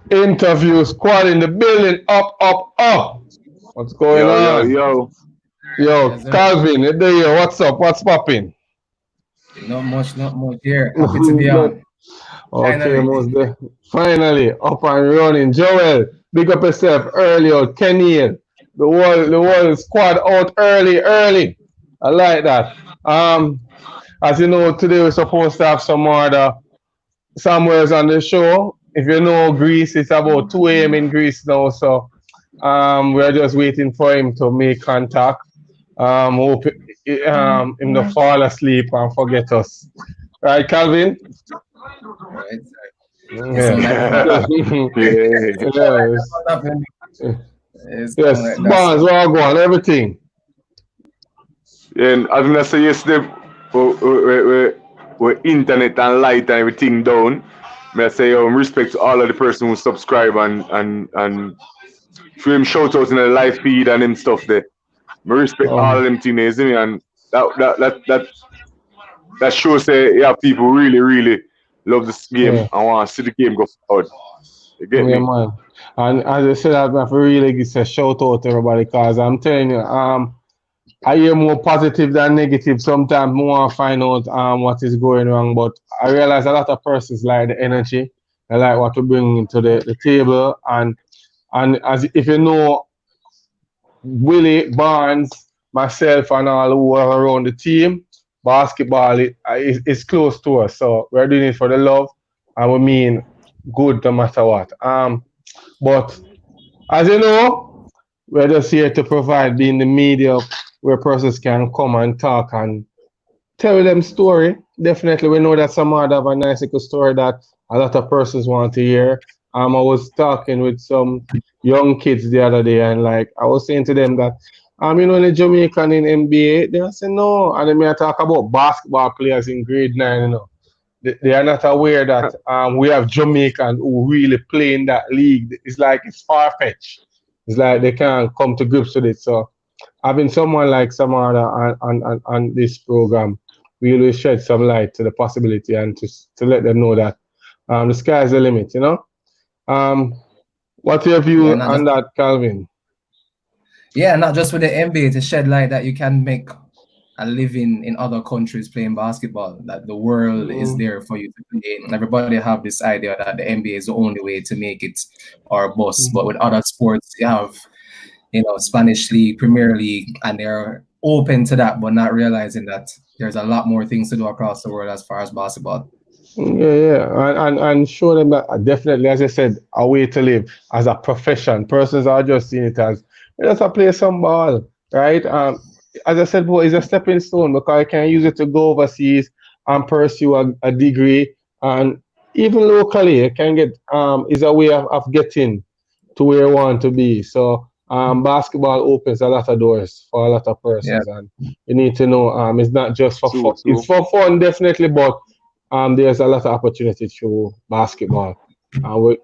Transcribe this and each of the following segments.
Interview squad in the building. Up, up, up. What's going Yo, yo, on? yo. Yo, Yes, sir. Calvin, you there? Yo, what's up? What's popping? Not much here. Happy to be on. Okay, Finally. most there. Finally, up and running. Joel, big up yourself early out. Kenny, the whole squad out early. I like that. As you know, today we're supposed to have some other somewheres on the show. If you know Greece, it's about 2 a.m. in Greece now, so we're just waiting for him to make contact. Hope him to fall asleep and forget us. Right, Calvin? Right. It sounds like that. Yeah. Yeah. Yes. What happened? It sounds Yes. like that. Bonds, all go on, everything. And as I say yesterday, with internet and light and everything down, may I say respect to all of the person who subscribe and for him shout out in the live feed and them stuff there. I respect all of them things, isn't it? And that shows say yeah, people really love this game Yeah. and want to see the game go forward. You get Yeah, me? man. And as I said, I have to really give a shout out to everybody because I'm telling you, I hear more positive than negative. Sometimes more I find out what is going wrong, but I realize a lot of persons like the energy, they like what we bring into the table, and as if you know Willie Barnes, myself, and all who are around the team, basketball is close to us. So we're doing it for the love, and we mean good no matter what. But as you know, we're just here to provide being the media where persons can come and talk and tell them story. Definitely, we know that some other have a nice little story that a lot of persons want to hear. I was talking with some young kids the other day, and like I was saying to them that, the Jamaican in NBA, they say no, and then me I talk about basketball players in grade 9, they are not aware that we have Jamaican who really play in that league. It's like it's far fetched. It's like they can't come to grips with it. So having someone like Samara on this program really shed some light to the possibility and to let them know that the sky's the limit, Um, what's your Yeah, view on that, Calvin? not just with the NBA to shed light that you can make a living in other countries playing basketball, that the world is Mm, there for you to play. And everybody have this idea that the NBA is the only way to make it or bust. But mm. with other sports, you have, Spanish League, Premier League, and they're open to that, but not realizing that there's a lot more things to do across the world as far as basketball. Yeah. And show them that definitely, as I said, a way to live as a profession. Persons are just seeing it as just a play some ball, right? As I said before, it's a stepping stone because you can use it to go overseas and pursue a degree, and even locally, you can get is a way of getting to where you want to be. So basketball opens a lot of doors for a lot of Yeah, persons, and you need to know it's not just for fun. True, It's true. for fun, definitely, but there's a lot of opportunity through basketball.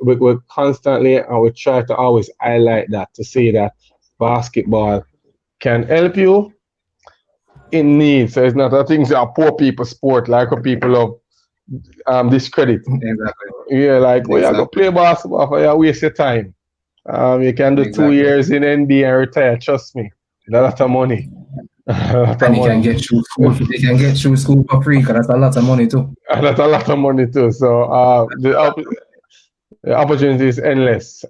We constantly and we try to always highlight that to say that basketball can help you in need. So it's not a thing that poor people sport like a people of discredit. exactly. Yeah, like well, you go Exactly. play basketball for you waste your time. You can do two Exactly. years in NBA and retire. Trust me, a lot of money, a lot of And you can money. get through school. You can get through school for free because that's a lot of money too. And that's a lot of money too. So the opportunity is endless.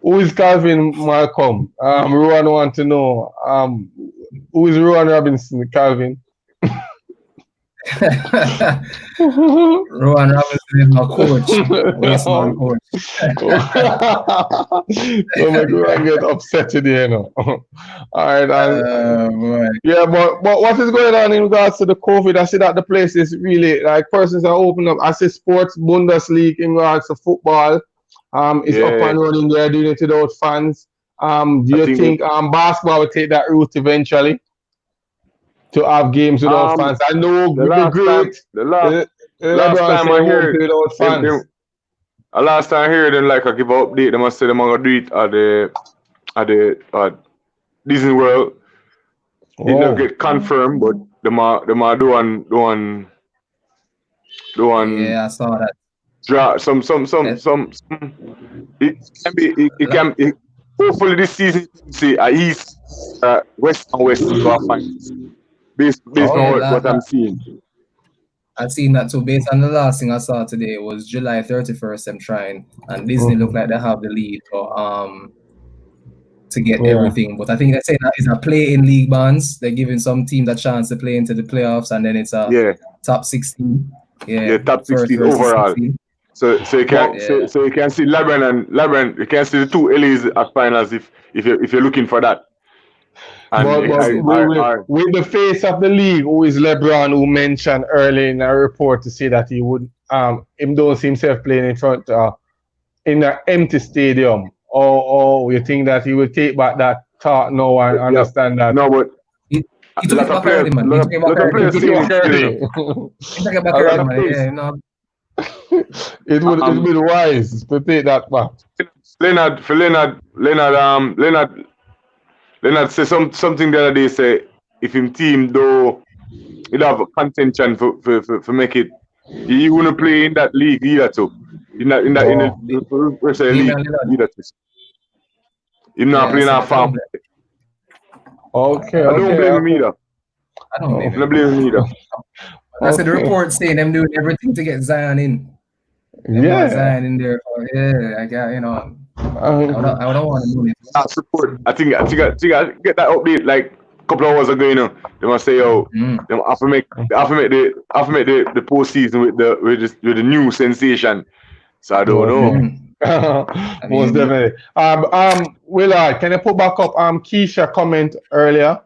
Who is Calvin Malcolm? Rowan want to know. Who is Rowan Robinson, Calvin? Rowan Robinson is my coach, waste man coach. Don't make Rowan get upset today, All right, Boy. yeah, but what is going on in regards to the COVID? I see that the place is really like persons are opening up. I see sports Bundesliga in regards to football. Is up Yeah. and running. They're doing it without fans. Do I you think think basketball will take that route eventually to have games without um fans? I know the the last time great the last last LeBron time said I he won't hear play without them fans. last time I hear them like I give an update, they must say them gonna do it at the Disney World. It not Oh, get confirmed, but them are do one The one. Yeah, I saw that. Draw some. It can be. It can. Hopefully this season, see East, West and West into our finals. Based on what I'm seeing. I've seen that too. Based on the last thing I saw today, it was July 31st. I'm trying, and Disney look like they have the lead to get everything. But I think they say that is a play in league bonds. They're giving some teams a chance to play into the playoffs, and then it's a top 16. Yeah, top 16 overall. 16. So you can so you can see LeBron. You can see the two LAs at finals if you're looking for that. And with the face of the league, who is LeBron, who mentioned early in a report to say that he would him don't see himself playing in front in an empty stadium. Or you think that he will take back that thought now and understand that? No, but he took it back already, man. He took it back already. Yeah, no. It would be wise to take that back. Leonard said something the other day. Say if him team though he'd have a contention for make it, he wouldn't play in that league either too. In the league either too. He's not playing our farm. Okay. I don't blame him either. I don't blame him either. I said the report saying them doing everything to get Zion in. Zion in there. I got, I don't want to do it. That's report. I think I get that update like a couple of hours ago. They must say, they have to make the postseason with the new sensation. So I don't know. Most definitely. Willard, can you put back up Keisha comment earlier?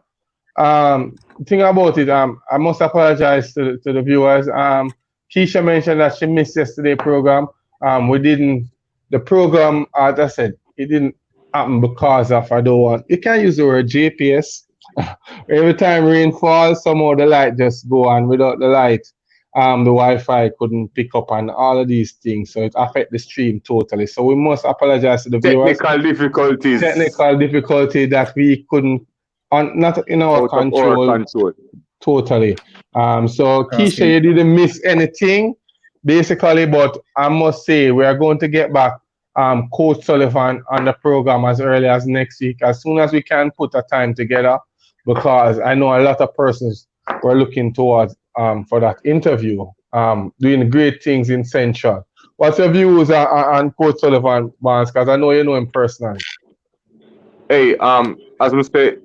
Thing about it, I must apologize to the viewers. Keisha mentioned that she missed yesterday's program. The program, as I said, it didn't happen because of you can't use the word GPS. Every time rain falls, somehow the light just go on. Without the light, the Wi-Fi couldn't pick up on all of these things, so it affects the stream totally. So we must apologize to the viewers. Technical difficulty that we couldn't, not in our control. Totally. So Keisha, you didn't miss anything, basically, but I must say we are going to get back Coach Sullivan on the program as early as next week, as soon as we can put a time together, because I know a lot of persons were looking towards for that interview, doing great things in Central. What's your views on Coach Sullivan, Barnes? Because I know you know him personally. Hey, as we say,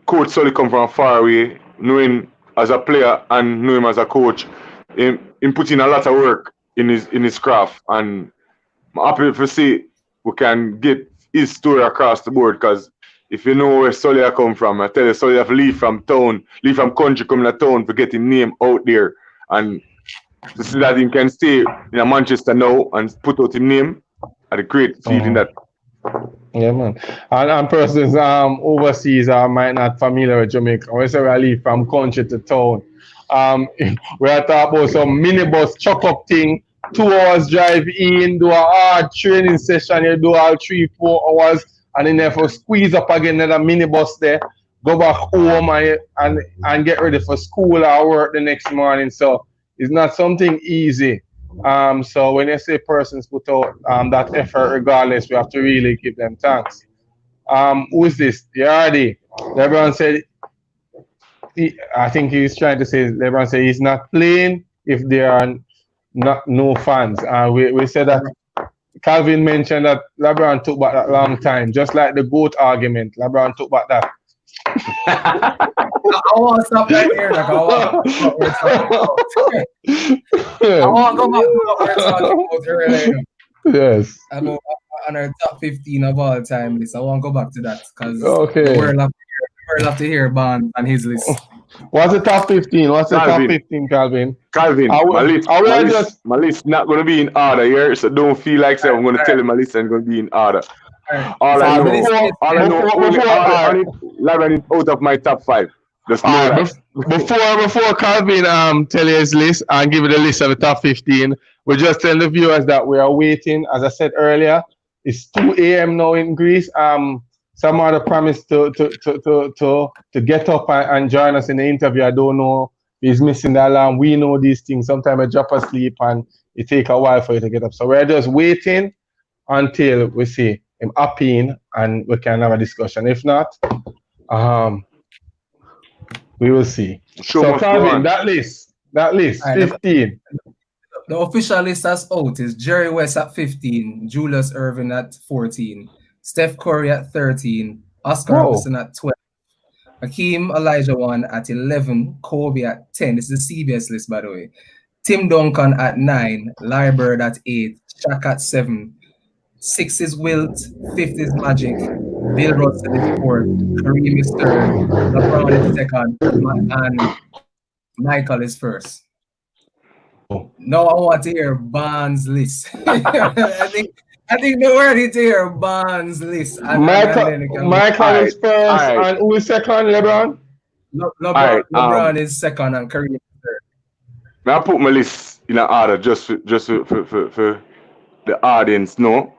Coach Sully come from far away, knowing as a player and know him as a coach. Him put in a lot of work in his craft, and I'm happy to see we can get his story across the board. Because if you know where Sully come from, I tell you, Sully have to leave from country, coming to town to get his name out there, and to see that he can stay in Manchester now and put out his name, and a great feeling that. Yeah, man. And persons overseas might not familiar with Jamaica. When we leave from country to town, we are talking about some minibus chuck up thing, 2 hours drive in, do a hard training session, you do all 3-4 hours, and then if you squeeze up again another minibus there, go back home and get ready for school or work the next morning. So it's not something easy. So when you say persons put out that effort regardless, we have to really give them thanks. Who is this? Yardi. LeBron said, I think he's trying to say, LeBron said he's not playing if there are no fans. We said that Calvin mentioned that LeBron took back that long time, just like the GOAT argument. LeBron took back that. I want to stop right here. Like, I want to go back to what we're talking about earlier. Yes. I'm on our top 15 of all time list. I want to go back to that because we're love to hear Bond on his list. What's the top 15? What's the top 15, Calvin? My list not going to be in order here, so don't feel like I'm going to tell you my list ain't going to be in order. All I know, LeBron is out of my top 5. Before Calvin tell you his list and give you the list of the top 15, we just tell the viewers that we are waiting. As I said earlier, it's 2 a.m. now in Greece. Some other promised to get up and join us in the interview. I don't know he's missing the alarm. We know these things. Sometimes I drop asleep and it take a while for you to get up. So we're just waiting until we see him up in and we can have a discussion. If not, we will see. So Calvin, that list, 15. The official list that's out is Jerry West at 15, Julius Erving at 14, Steph Curry at 13, Oscar Robertson at 12, Hakeem Olajuwon at 11, Kobe at 10. This is the CBS list, by the way. Tim Duncan at 9, Larry Bird at 8, Shaq at 7, 6 is Wilt, 5th is Magic, Bill Russell is 4th, Kareem is 3rd, LeBron is 2nd, and Michael is 1st. Now I want to hear Barnes' list. I think they're ready to hear Barnes' list. Michael is 1st, and who is 2nd, LeBron? LeBron is 2nd and Kareem is 3rd. Now I put my list in an order just for the audience, no?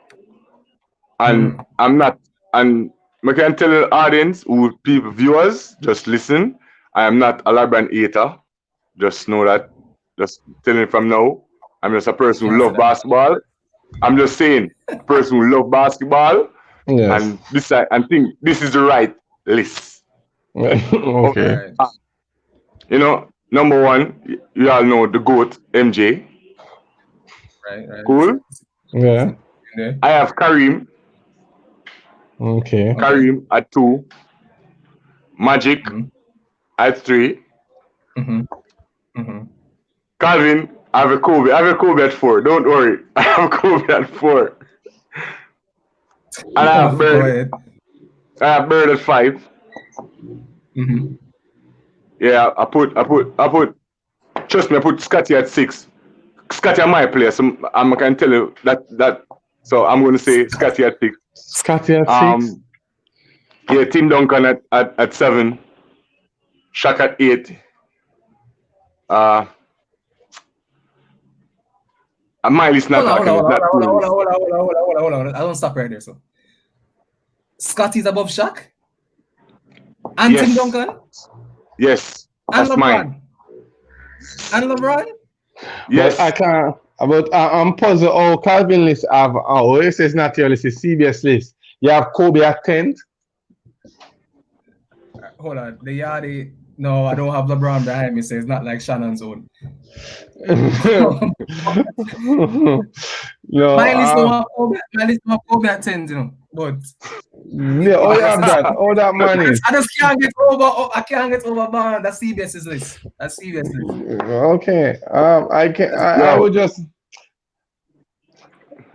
And I'm not, and I can tell the audience, who people, viewers, just listen. I am not a LeBron hater. Just know that. Just telling from now. I'm just a person who loves basketball. I'm just saying, a person who loves basketball. Yes. And this, I think this is the right list. Okay. You know, number 1, you all know the GOAT, MJ. Right. Cool? Yeah. I have Kareem. Okay. Kareem at 2. Magic at 3. Calvin, I have a Kobe. I have a Kobe at 4. Don't worry. I have Kobe at 4. And I have Bird. I have Bird at 5. Yeah, I put. Trust me, I put Scotty at 6. Scotty my player, so I can tell you that. So I'm going to say Scotty at 6. Scotty at 6. Yeah, Tim Duncan at 7. Shaq at 8. Miley's not talking. Hold on. I don't stop right there. So, Scotty's above Shaq? And Tim Duncan? Yes. And That's LeBron? mine. And LeBron? Yes. But I can't. But I'm puzzled. Oh, Calvin list have. Oh, this is not your list. It's CBS list. You have Kobe at 10th. Hold on. The Yardie. No, I don't have LeBron behind me, so it's not like Shannon's own. No, my list don't have Kobe at 10, you know. But yeah, all you have that. All that money. I just can't get over. I can't get over Barnes. That's CBS's list. That's CBS list. Okay. I would just.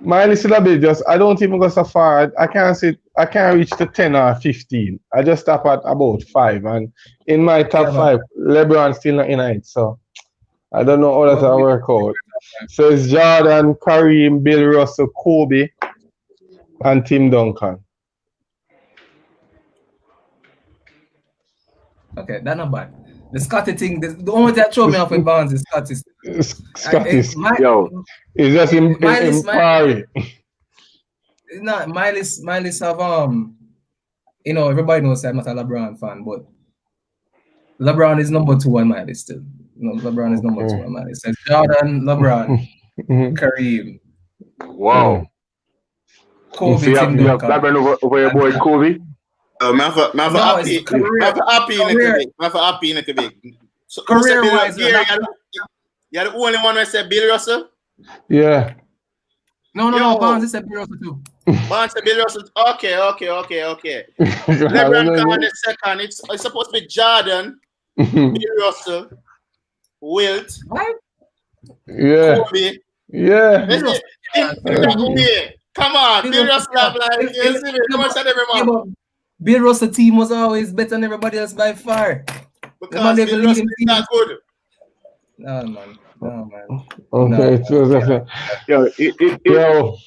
My list is a bit just. I don't even go so far. I can't reach to 10 or 15. I just stop at about 5. And in my top 5, LeBron's still not in it. So I don't know how that will work out. So it's Jordan, Kareem, Bill Russell, Kobe, and Tim Duncan. Okay, that's not bad. The Scotty thing, the only thing that throw me off with Barnes is Scotty. Scotty's. It's just in Parry. No, my list have you know, everybody knows I'm not a LeBron fan, but LeBron is number 2 on my list still. No, LeBron is number 2 on my list. It's Jordan, LeBron, Kareem. Wow. Kobe, you have LeBron over your boy Kobe? Happy in it to be. So career-wise, you're the only one who said Bill Russell? Yeah. No, Barnes said Bill Russell too. Barnes said Bill Russell. Okay. LeBron Khan is 2nd. It's supposed to be Jordan, Bill Russell, Wilt, yeah, Kobe. Yeah. Come on, Bill Russell have like Bill Russell team was always better than everybody else by far. Because Bill Russell is not good. No, man. Okay,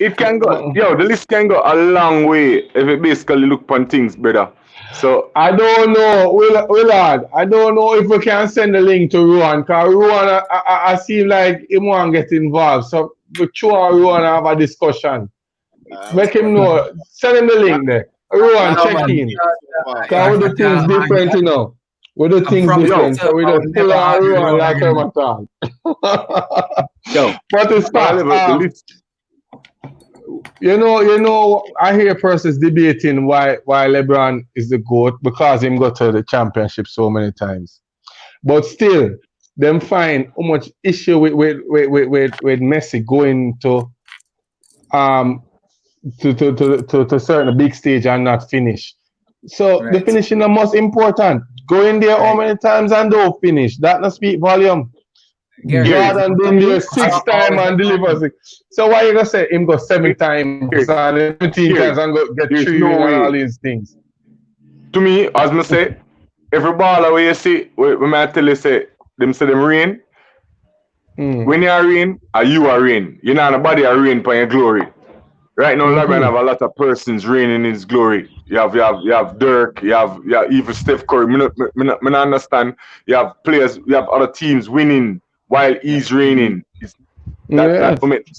it can go. The list can go a long way if it basically look upon things, brother. So I don't know, Willard. I don't know if we can send the link to Ruan, because Ruan, I seem like he want to get involved. So we sure Ruan have a discussion. Make him know. Send him the link there. Ruan, check in. Because the things different, you know. We do things from different, young so we till just pull never our argue own about like it. I'm talk. Yo, But it's fact. the list. You know, I hear persons debating why LeBron is the GOAT because him got to the championship so many times. But still, them find how much issue with Messi going to certain big stage and not finish. So the Right. finishing the most important. Go in there how many times and don't finish. That not speak volume. Gary, Jordan been there 6 times and delivers it. So why you gonna say him go 7 times and 17 times and go get There's 3 no and way. all these things? To me, as I say, every baller where you see, when I tell you say them rain, when you are rain, you are rain. You know nobody are rain for your glory. Right now, LeBron have a lot of persons reigning in his glory. You have Dirk, you have even Steph Curry. Me not understand. You have players, you have other teams winning while he's reigning. That don't make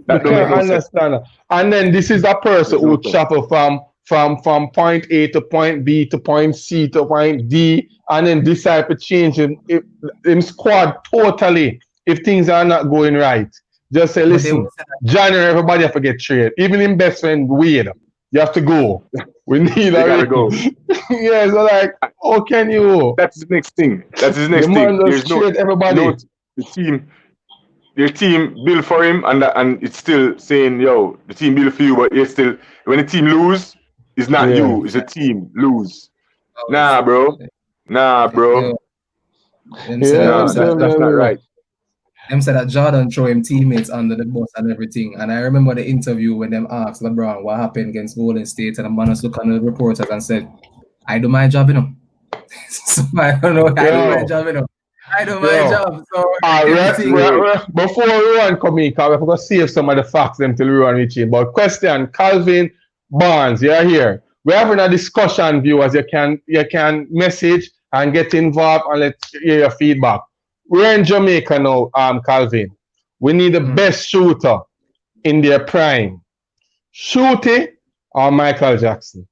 I no can't sense. understand. And then this is a person who travel from point A to point B to point C to point D, and then decide to change him squad totally if things are not going right. Just say, listen, January, everybody have to get traded. Even in best friend Wade, you have to go. We need gotta go. Yeah, so like, how can you? That's the next thing. That's his next The thing. man There's just trade everybody. Your team build for him, and it's still saying, yo, the team build for you, but you're still, when the team lose, it's not you, it's a team lose. Nah, bro. That's not right. Them said that Jordan throw him teammates under the bus and everything. And I remember the interview when them asked LeBron what happened against Golden State, and the man was looking at the reporters and said, I do my job, you know. So I don't know, I do my job, you know. I do my job. So before Rowan come in, because we're going to save some of the facts them till Rowan reach in. But question, Calvin Barnes, you're here. We're having a discussion, viewers. You can message and get involved and let's hear your feedback. We're in Jamaica now, Calvin. We need the best shooter in their prime. Shooty or Michael Jackson?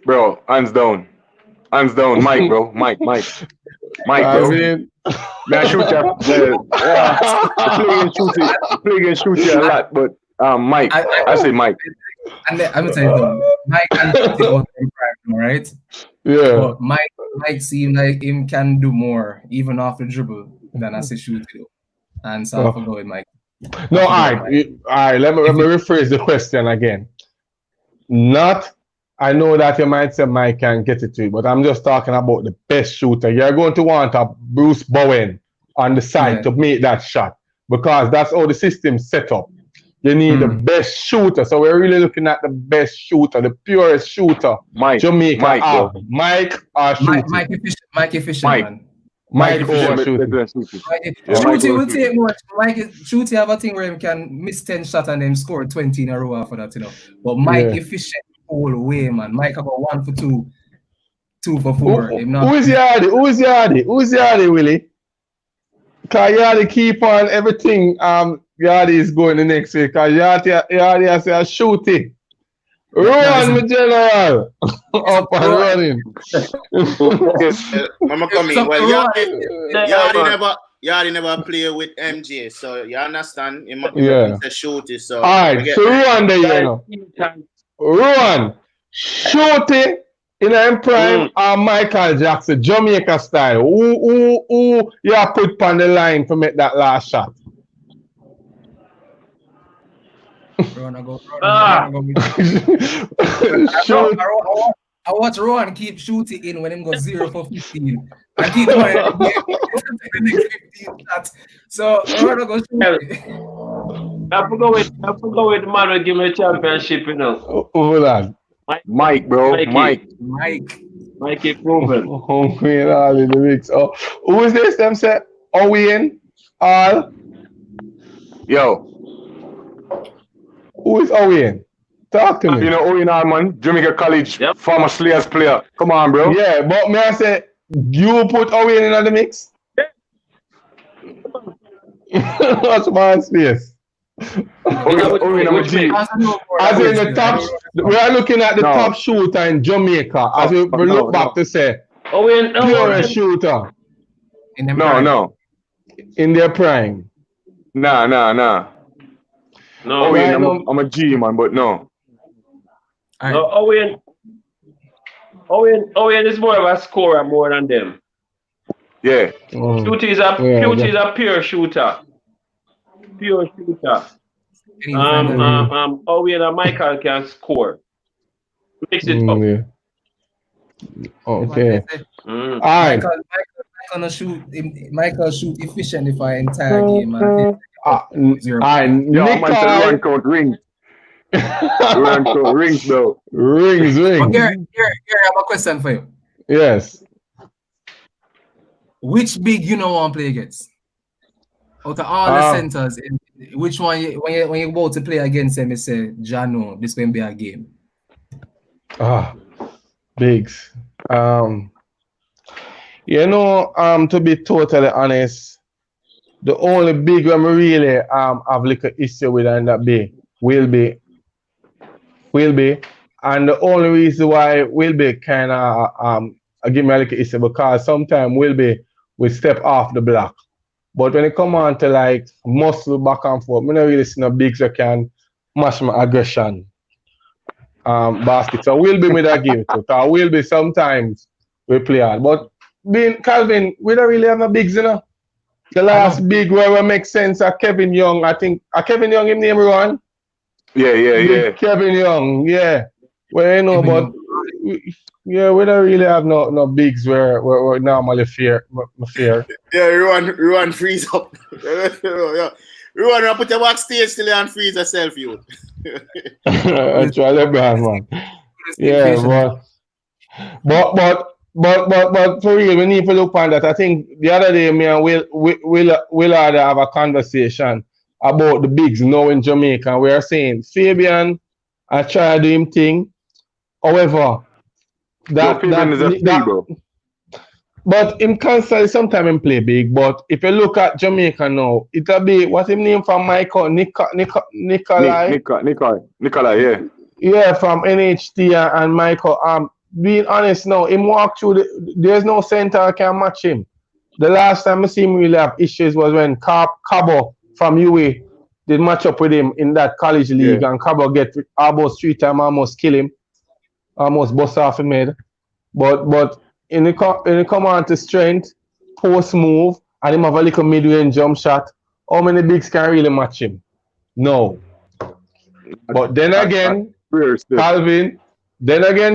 Bro, hands down. Hands down. Mike, bro. Mike, bro. Man, shoot I play against Shooty a lot, but Mike. I say Mike. And I'm gonna tell you something. Mike and Shooty both in prime, right? Yeah. But Mike seems like him can do more, even off the dribble, than I say Shooty do. And so I'm going Mike. No, all right. Let me rephrase the question again. I know that you might say Mike can get it to you, but I'm just talking about the best shooter. You're going to want a Bruce Bowen on the side to make that shot because that's how the system's set up. You need the best shooter. So we're really looking at the best shooter, the purest shooter. Jamaica. Mike or Shooty? Mike efficient, man. Mike over Shooty. Shooty will take much. Shooty have a thing where he can miss 10 shots and then score 20 in a row after that, you know. But Mike efficient all way, man. Mike about 1 for 2, 2 for 4. Who is Yardy, Willie? Because Yardy keep on everything. Yardy is going the next week. Because Yardy has a Shooty. Run, my general. Up and running. Mama coming. Well, Yardy never play with MJ, so you understand. He might be a Shooty. So all right, so Ruan there, you know. Ruan, Shooty in a prime or Michael Jackson, Jamaica style. Who you put on the line to make that last shot? I watch Rowan keep Shooty in when him go 0 for 15. And keep going the next 15 shots. So Rowan go Shooty. I forgot with the man who give me a championship, you know. Hold on. Mike, bro. Mike is proven. We're all in the mix. Oh, who is this? Them say Owen All. Yo. Who is Owen? Talk to me. You know Owen Allman, Jamaica College, former Slayers player. Come on, bro. Yeah, but may I say, you put Owen in the mix? What's my space? Owen, I'm a G. As in the top, we are looking at the top shooter in Jamaica. As we look back to say, Pure shooter. In them No, prime. no. In their prime. Nah. No, right, I'm a G man, but no. All no, right. Owen is more of a scorer more than them. Yeah. Cutie is a pure shooter. Pure shooter. Owen and Michael can score. Makes it up. Yeah. Okay. Mm. All right. Michael shoot efficiently for an entire game. Man. All right. Yeah, man said run count rings. Run count rings though. Rings. But here, I have a question for you. Yes. Which big you know want to play against? Out of all the centers, which one when you about to play against them, you say, Jano, this will be a game. Bigs. You know, to be totally honest, the only big one we really have like an issue with and that will be. And the only reason why will be kind of give me a little issue because sometimes will be we step off the block. But when it come on to like muscle back and forth, I don't really see no bigs that can match my aggression basket. So we'll be with that give to. So will be sometimes we play hard. But Calvin, we don't really have no bigs, you know. The last big where we make sense are Kevin Young. I think Kevin Young him name Ron? Yeah. Kevin Young, yeah. Well, you know, but we don't really have no bigs where normally fear. Yeah, Ruan freeze up. Ruan put your backstage still and freeze yourself, you. Actually, man. Yeah, but for real, we need to look on that. I think the other day, me and we'll have a conversation about the bigs now in Jamaica. We are saying Fabian, I try to do him thing. However, Fabian is a big bro. But him constantly sometimes him play big. But if you look at Jamaica now, it'll be what's his name from Michael Nikolai, yeah. Yeah, from NHT and Michael. Being honest now, him walk through there's no center can match him. The last time I see him really have issues was when Cabo from UA did match up with him in that college league and Cabo get almost 3 times, almost kill him, almost bust off him head. But in the come on to strength, post move, and him have a little mid-range jump shot, how many bigs can really match him? No. But then again,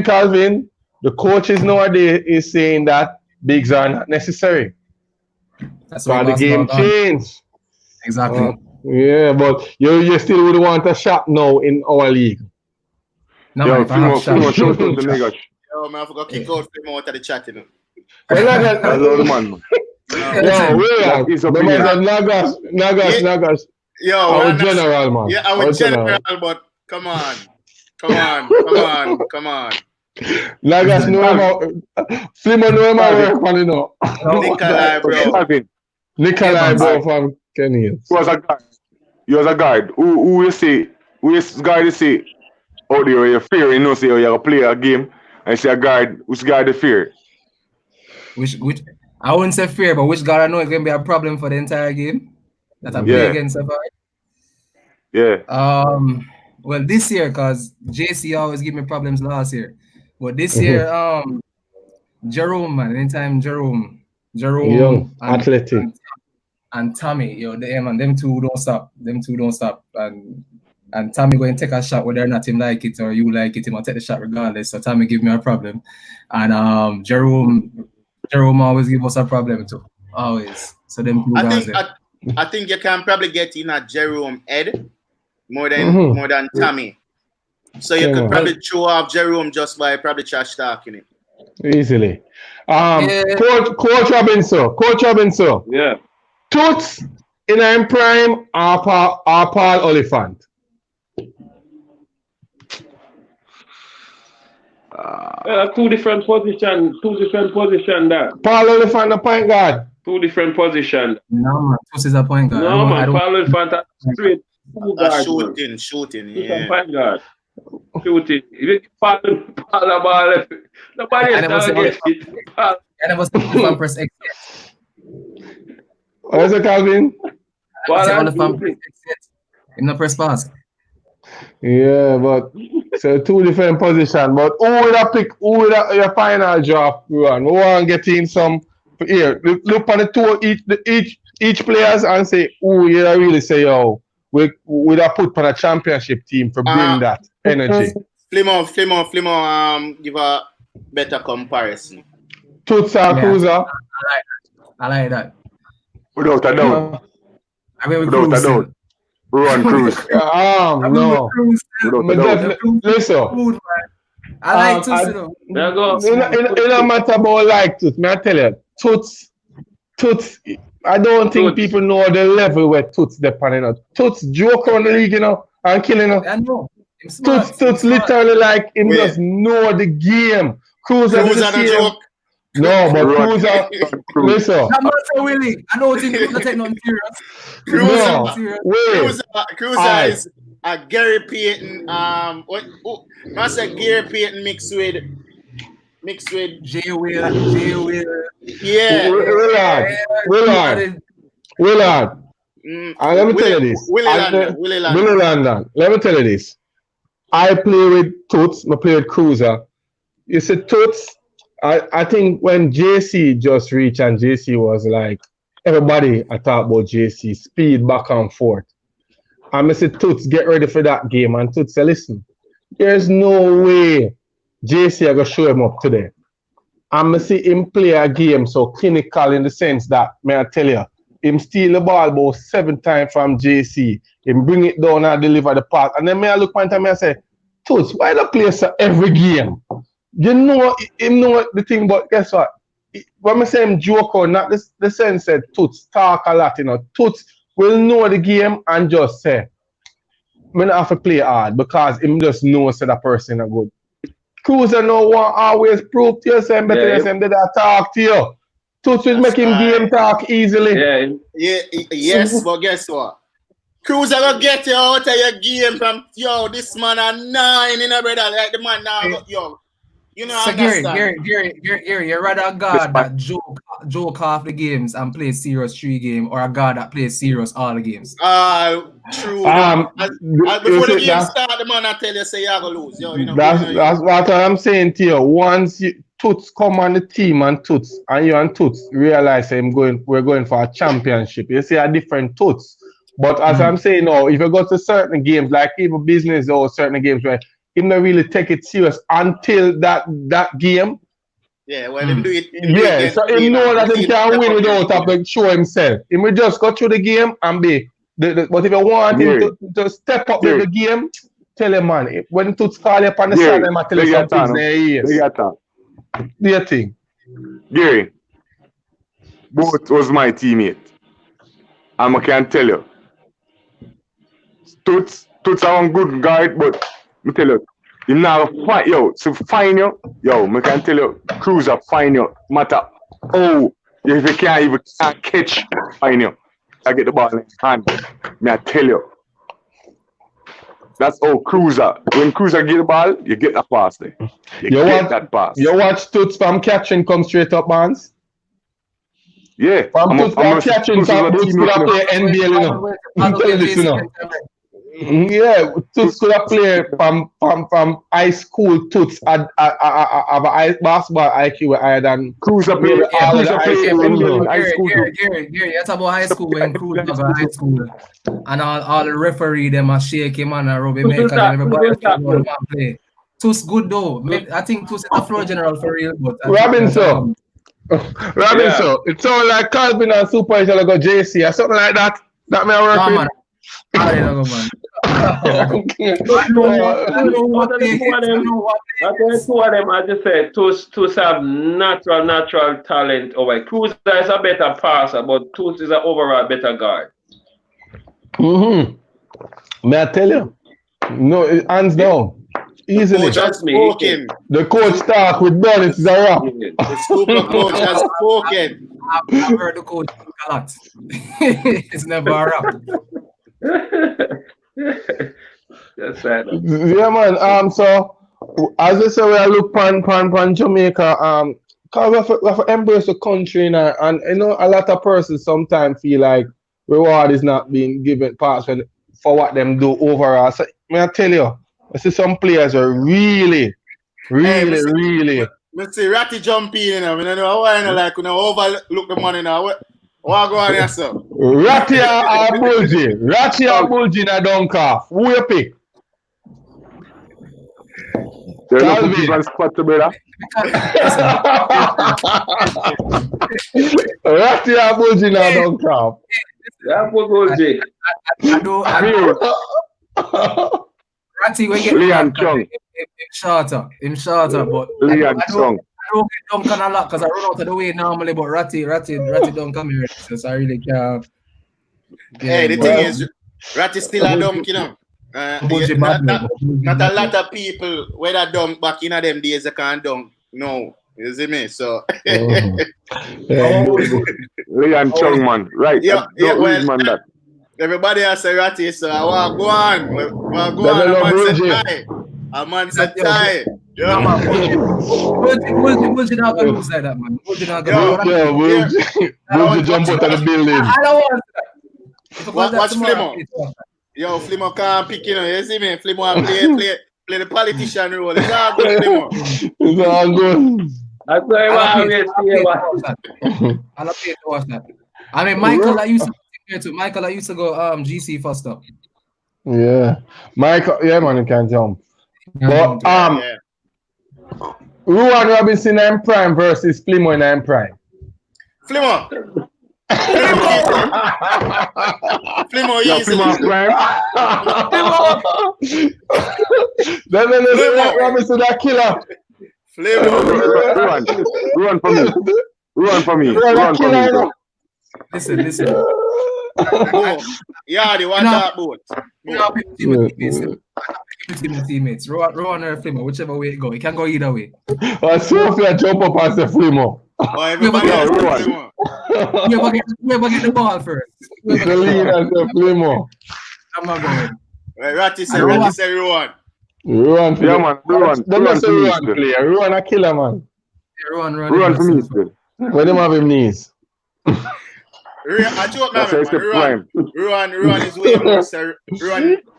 Calvin, the coaches nowadays is saying that bigs are not necessary. That's why the game changed. Exactly. Yeah, but you still would want a shot now in our league. No, if I have shot. Yo, man, I forgot to kick out him out of the chat, you know. Hello, man. Nagas. Yo, our general, man. Yeah, our general, but come on. Nagas no Flimo no work on, you know. Nikolai, bro. Nikolai, bro, from Kenya. He was a guard. Who you say? Who is guard you say? Out there where you fear, you know, say you have play a game and you say a guard, which guard you fear? Which I wouldn't say fear, but which guard I know is gonna be a problem for the entire game that I play against Safari. Yeah. Well, this year, cause JC always give me problems last year, but this year, Jerome, man, anytime Jerome, young, athletic, and Tommy, them two don't stop, and Tommy going to take a shot whether or not him like it or you like it, him will take the shot regardless. So Tommy give me a problem, and Jerome always give us a problem too, always. So them two guys. I think you can probably get in at Jerome head more than Tommy. So you could probably throw off Jerome just by probably trash talking it. Easily. Coach Robinson. Yeah. Toots in our prime are Paul Oliphant. Two different positions there. Paul Oliphant, the point guard. Two different positions. No, man. Toots is a point guard. No, man. Paul Oliphant straight. Shooting. Yeah. Point guard. shooting. If you pass the ball, nobody And it was else get it. and it was the fan press exit. What is it, Calvin? Was on the fan press exit. In the press pass. Yeah, but so two different positions. But who would have pick? Who would have your final draft run? Who want to get in some here? Look on the two each players and say who you really say yo. We would have put on a championship team for bring that energy. Flimo, give a better comparison. Toots or Cruiser? I like that. Without a doubt. I mean, we Without a doubt. Run Cruz. No. Listen. I like Toots, you know. There you go. It don't matter about like Toots. May I tell you, Toots. I don't think people know the level where Toots depending on. Toots joke around the league, you know, and killing her. I know. Toots literally like him just know the game. Cruiser the joke. No, but Cruiser. Listen. That matter, Willie. I know it's not take nothing serious. Cruiser is a Gary Payton. I said Gary Payton mixed with J Will. Yeah. Willard. Let me tell you this. Willie London. Let me tell you this. I play with Toots. I play with Cruiser. You see, Toots. I think when JC just reached and JC was like, everybody I talk about JC, speed back and forth. And I said, Toots, get ready for that game. And Toots said, listen, there's no way JC are going to show him up today. And I see him play a game so clinical in the sense that, may I tell you, him steal the ball about 7 times from JC, him bring it down and deliver the pass. And then I look one time and I say, Toots, why the play so every game? You know, him know the thing, but guess what? When I say him joke or not, the sense that Toots talk a lot, you know. Toots will know the game and just say, I don't have to play hard because him just knows that person is good. Cruiser no one always prove to yourself better than that I talk to you. Toots will make him game talk easily. Yes, but guess what? Cruiser will get you out of your game from this man a 9 in a brother like the man now yo. You know, so Gary, you're rather a guard that joke half the games and play serious 3 games, or a guard that plays serious all the games? True. Before the game start, the man I tell you say you're gonna lose. That's what I'm saying to you. Once Toots come on the team and Toots and you and Toots realize we're going for a championship. You see a different Toots. But as I'm saying now, if you go to certain games, like even business or certain games where him not really take it serious until that game. Yeah, well, him do it. So he know that he can win without having to show himself. He will just go through the game and be. But if you want him to step up with the game, tell him, man, when Toots call you up on the side, I'm tell you something there he is. Do your thing. Gary, both was my teammate. And I can tell you, Toots are one good guard, but I tell you, you now find find you, I can tell you, Cruiser find you, matter if you can't catch, find you. I get the ball in his hand. May I tell you. That's Cruiser. When Cruiser get the ball, you get that pass there. You get that pass. You watch Toots from catching come straight up, Barnes? Yeah. From Toots from catching, Toots could have played NBL, you know. I'm telling you, you know. Yeah, Toots could have played from high school. Toots have a basketball IQ higher than Cruiser played all the high school. Gary, that's about high school when Cruiser was in high school. And all the referee them are shake him and Robbie Maker and everybody play. Toots good though. I think Toots is a floor general for real. But Robinson, it sounds like Calvin and Super Angel go JC or something like that. That may work. Man. I don't know, man. I just said, Toots have natural talent over. Cruiser is a better passer, but Toots is an overall better guard. May I tell you? No, hands down. Easily. The coach talk with Donald is a wrap. The super coach has spoken. I've heard the coach talk a lot. It's never a wrap. That's sad. Yeah, man. So as I say, we are look pan Jamaica. Cause we have to embrace the country now, and you know, a lot of persons sometimes feel like reward is not being given parts for what them do overall. So may I tell you, I see some players are really. Let's see Ratty jump in, you know. I don't know why, you know, like, you know, overlook the money now. What go on here, sir? Ratty or Bulgy? Ratty or Bulgy in a dunk off? Who you pick? They're looking for people spot to brother. Ratty or Bulgy in a dunk off? Yeah, Bulgy. I know. Ratty, we get Leon Chung. Him shorter, but Leon Chung. I don't get dunk on a lot because I run out of the way normally, but Ratty don't come here, so I really can't. Hey, the thing is, Ratty still a dunk, you know. Not a lot of people when I dunk back in them days they can't dunk. No, you see me? So Leon Chung, man. Right. Well, man, that. Everybody has a Ratty, so I want to go on. A man said tie. Yeah, man. Bulgy not going to lose like that, man. Bulgy not going to Bulgy jump out of the building. I don't want that. Watch Flimo. Yo, Flimo can't pick, you know. You see me? Flimo play the politician role. It's all good, Flimo. It's all good. That's why I'll pay to watch that. I mean, Michael, I used to go GC first up. Yeah. Michael, yeah, man, you can jump. But Ruan Robinson in prime versus Flimo in prime. Flimo easy. Flimo prime. Then Robinson that killer. Ruan for me. Listen. Yeah, they want that boat. Teammates. Rowan or Flimo, whichever way it go. It can go either way. Sophia jump up and say Flimo. Everybody else Flimo. Whoever get the ball first. The leader say Flimo. I'm not going. Ratty say Rowan. Rowan, yeah, man. Rowan. Don't say Rowan player. Rowan a killer, man. Rowan for me still. When him have him knees. I joke, man. Ruan is way more. Sir.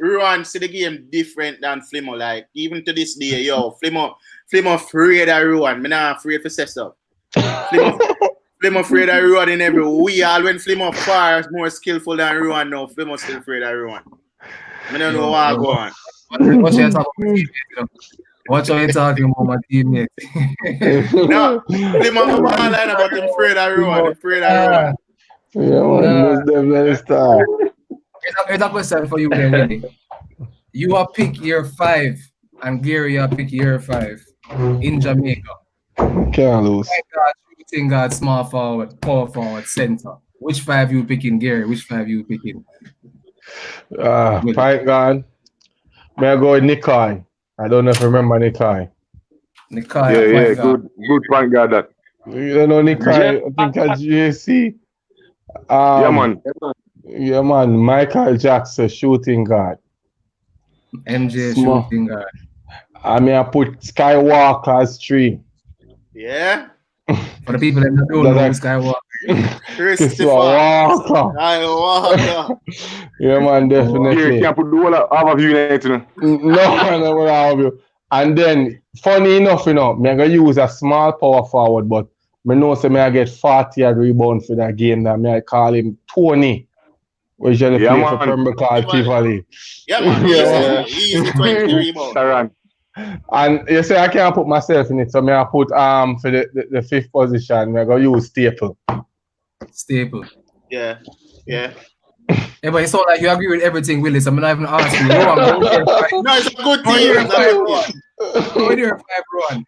Ruan see the game different than Flimo. Like even to this day, yo, Flimo afraid of Ruan. Me not afraid to say so. Flimo afraid of Ruan in every way. All when Flimo far is more skillful than Ruan now, Flimo still afraid of Ruan. Me don't know what go on. Watch how you talking about my teammates. No, Flimo line about him afraid of Ruan. Yeah, man, definitely star. Here's a question for you, Willie. You are pick year 5, and Gary, you are pick year 5 in Jamaica. Can't lose. Shooting guard, small forward, power forward, center. Which 5 you picking, Gary? Which 5 you picking? Point guard. May I go with Nikai? I don't know if you remember Nikai. Yeah, good point guard that. You don't know Nikai? I think at GSC. Yeah, man. Michael Jackson, shooting guard. MJ, shooting guard. I mean, I put Skywalker as 3. Yeah. For the people that don't know Skywalker. Christopher Walker. Yeah, man, definitely. You can't put the whole half of you in it. No, half of you. And then, funny enough, you know, I'm going to use a small power forward, but I know say I get 40 at rebound for that game that I call him Tony. Which is the play for Pembroke Tivoli. Yeah, man. Easy 20 rebound. And you say I can't put myself in it, so I put for the 5th position, I'm going to use Staple. Yeah. Yeah, but it's all like you agree with everything, Willis. I'm not even asking you. No, it's a good team. Go with your 5, Rowan.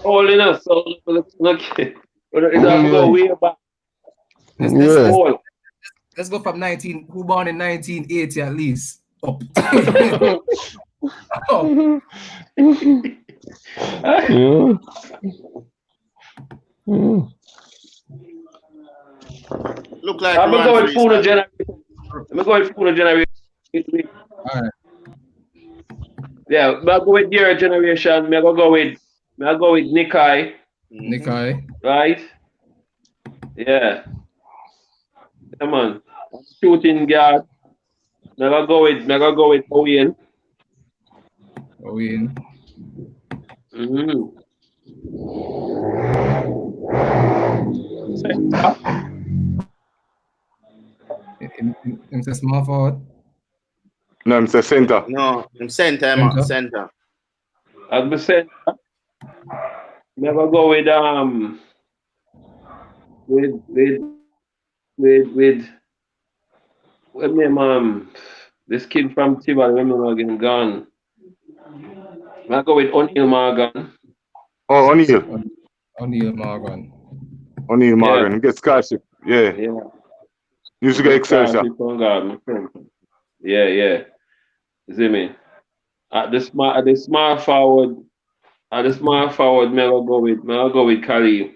Holding us, so okay. Go way back. Let's go from 19. Who born in 1980 at least? Up. Look like I'm going for the generation me go with Full Generation. Alright. Yeah, me go with their generation. Me go with Nikai, Nikai. right? Yeah. Come on. Shooting guard. Me go with Owen. Owen. It's a small forward. No, I'm the center. No, I'm center, man. Center. As the center. Never go with what name this kid from Tivoli, when I'm again gone. I go with O'Neal Morgan. Oh, O'Neal. O'Neal Morgan. O'Neal Morgan. Get scholarship. Yeah. Yeah. Used to get Excelsior. Yeah. You see me? At the small forward, me I'll go with Kali.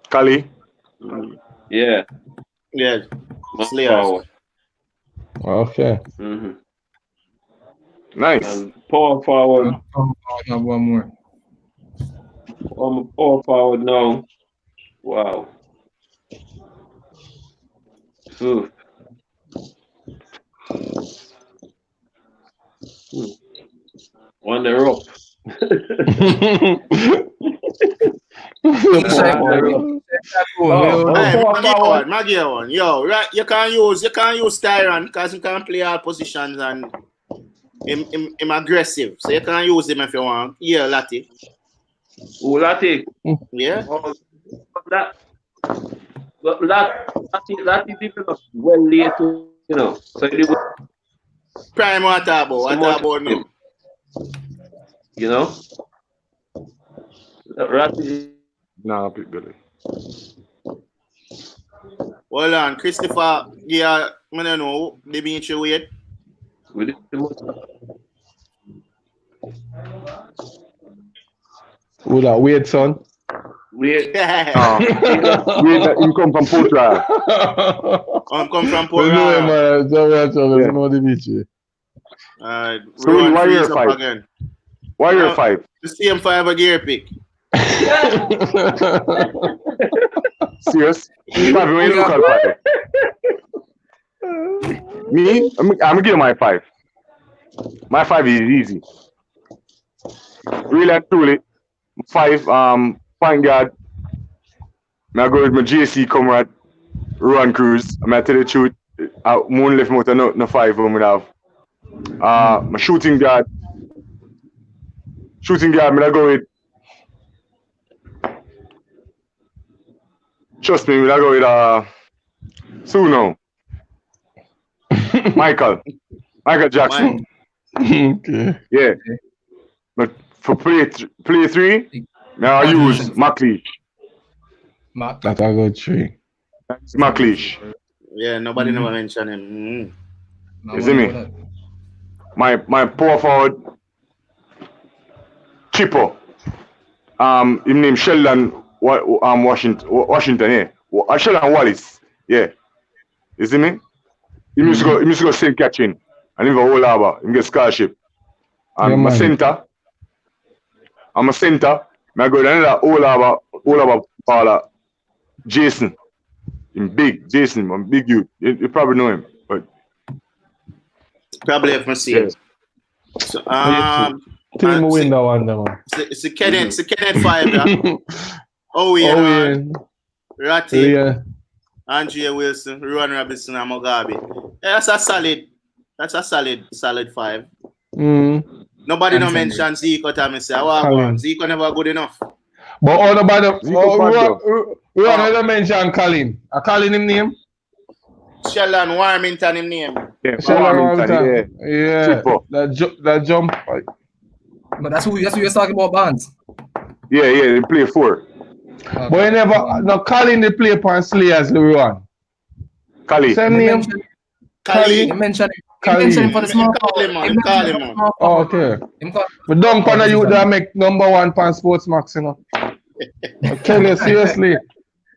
Kali? Yeah. Yeah. Forward. Okay. Nice. And power forward. I have one more. Power forward now. Wow. Ooh. On the rope. Maggie one. Yo, right? You can use Tyron because he can play all positions and him aggressive. So you can use him if you want. Yeah, Lati. Oh, Lati. Yeah. Oh, Lati developed well late, you know. So it was prime what about him? You know? Lati. Nah, big Billy. Hold on, Christopher. Yeah, I don't know. They be in weight. With it, Who that weird son? Weird. Weird that you come from Portland. Come from We know him, Portland. we know the beach. So why you're 5? Again. Why you're 5? The same 5 a gear pick. Serious? 5, when you look at 5. Me? I'm gonna give my 5. My 5 is easy. Really and truly, 5 point guard. I go with my JC comrade, Rowan Cruz. I'm gonna tell you the truth. Moon left out no 5 I'm gonna have. My shooting guard. I'm gonna go with. Trust me, I'm gonna go with Suno. Michael Jackson. Okay. Yeah. But for play 3, now I use McLeish. That's a good tree. That's McLeish. Yeah, nobody never mentioned him. You see me? My power forward, Chipo. Him named Sheldon Washington, yeah. Sheldon Wallace. Yeah. You see me? He used to go sing catching. And he go all over. He get scholarship. And Yeah, my man. center. I'm a center. I go down all over Paula. Jason. Him big. Jason, I'm big youth. You probably know him. But Probably if I see yeah. it. So, Team win that one, man. it's a Kenneth 5, yeah. Owen, Ratty, Yeah. Andrea Wilson, Ruan Robinson, and Mugabe. Yeah, that's a solid 5. Nobody no mention Zico Thomas. Zico never good enough. But all about we Ah. never mention Colin. A Colin him name? Sheldon Warmington him name. Yeah, Sheldon Warmington, Warmington. Yeah. Chipo. That jump. But that's who you're talking about, Barnes. Yeah, they play 4. But you never no Colin they play upon Slayers Leroy. Kali. Same name. He mentioned him for the small Call him on. Oh, okay. But don't corner you that make #1 pan Sports Max, you know. I tell you seriously.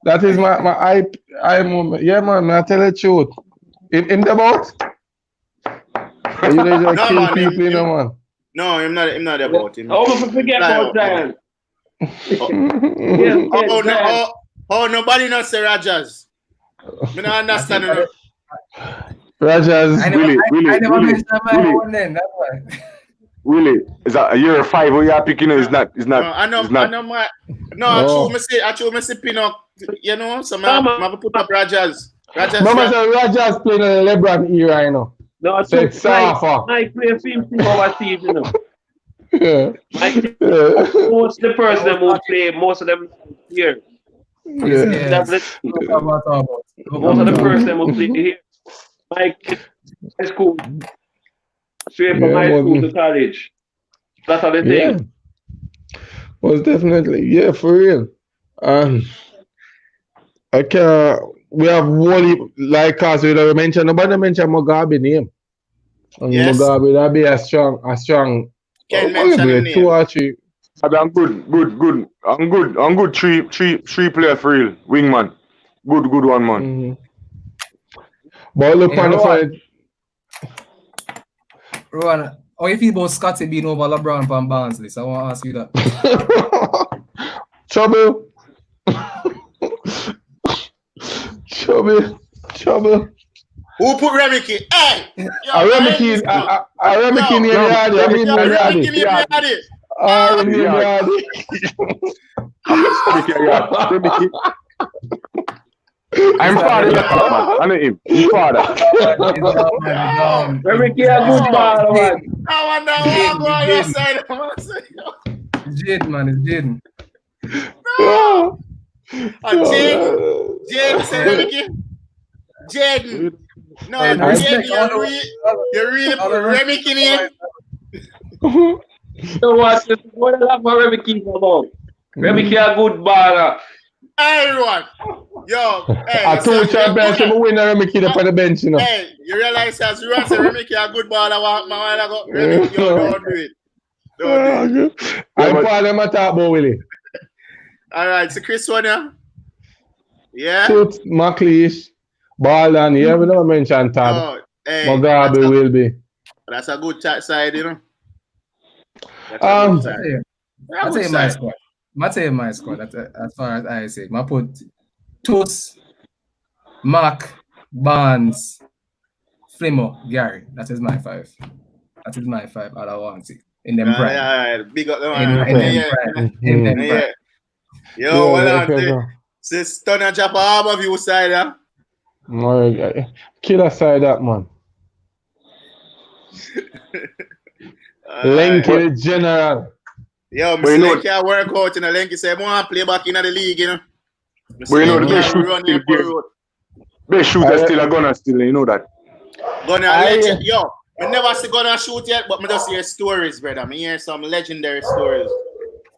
That is my moment. Yeah, man, I tell the truth. In the boat? You just kill man, people, you know, man. No, I'm not about him. Oh, forget about Zion. Oh, nobody knows the Rogers. I don't understand. Rogers, Willie, is that a year 5 or you're picking? Is not. I know my. No, I choose Pinnock. You know, so I put up Rogers. Mama said Rogers playing in the LeBron era, you know. No, I so it's Mike play film overseas, you know. Yeah. Most of the person who play, most of them here. Yeah. Most of the person who play here. Mike, high school. Straight from high school to college. That's how they think. Most definitely. Yeah, for real. We have Wally, like us, we mentioned, nobody mentioned Mugabe name. And Mugabe, that be a strong. Can't mention him name. 2 or 3. I'm good. I'm good. Three player for real. Wingman. Good one, man. Mm-hmm. But look on the fight. Rowan, how you feel about Scotty being over LeBron from Barnsley? So I want to ask you that. Trouble. Who put Remiki? Hey! Remiki in the yard. I'm father, man. I know him. He's father. Remiki a good ball, man. I wonder what you said. Jade, man, it's Jade. Jade said Remiki. Jaden. No, Jaden, you're really Remiki in him. So what a lot for Remiki about? Remiki a good baller. Everyone, yo, hey. I told you, bench, I'm winning Remiki up on the bench, you know. Hey, you realize as you say Remiki a good baller, what man I got? Remiki, don't do it. Don't do it. I'm calling my top boy, Willie. All right, so Chris one, yeah? Shoot, McLeish, Baldan, we never mentioned Tab. Mugabe will be. That's a good chat side, you know. I'll tell you my squad. I'll tell you my squad, as far as I say. I put Toos, Mark, Barnes, Flimo, Gary. That is my 5. That is my 5 out of 1 in them prime. Yeah, big up the man. In them prime. Yo, what on? Say Stunner Japa Harbour View side, huh? Killer side that, man. Lenky general. Yo, Mr. Lenky can't work out in the Lenky say, I want to play back in the league, you know. But you know, the best shooter still a gunner still, you know that. Gunner legend. Yo, I never see Gunner shoot yet, but I just hear stories, brother. I hear some legendary stories.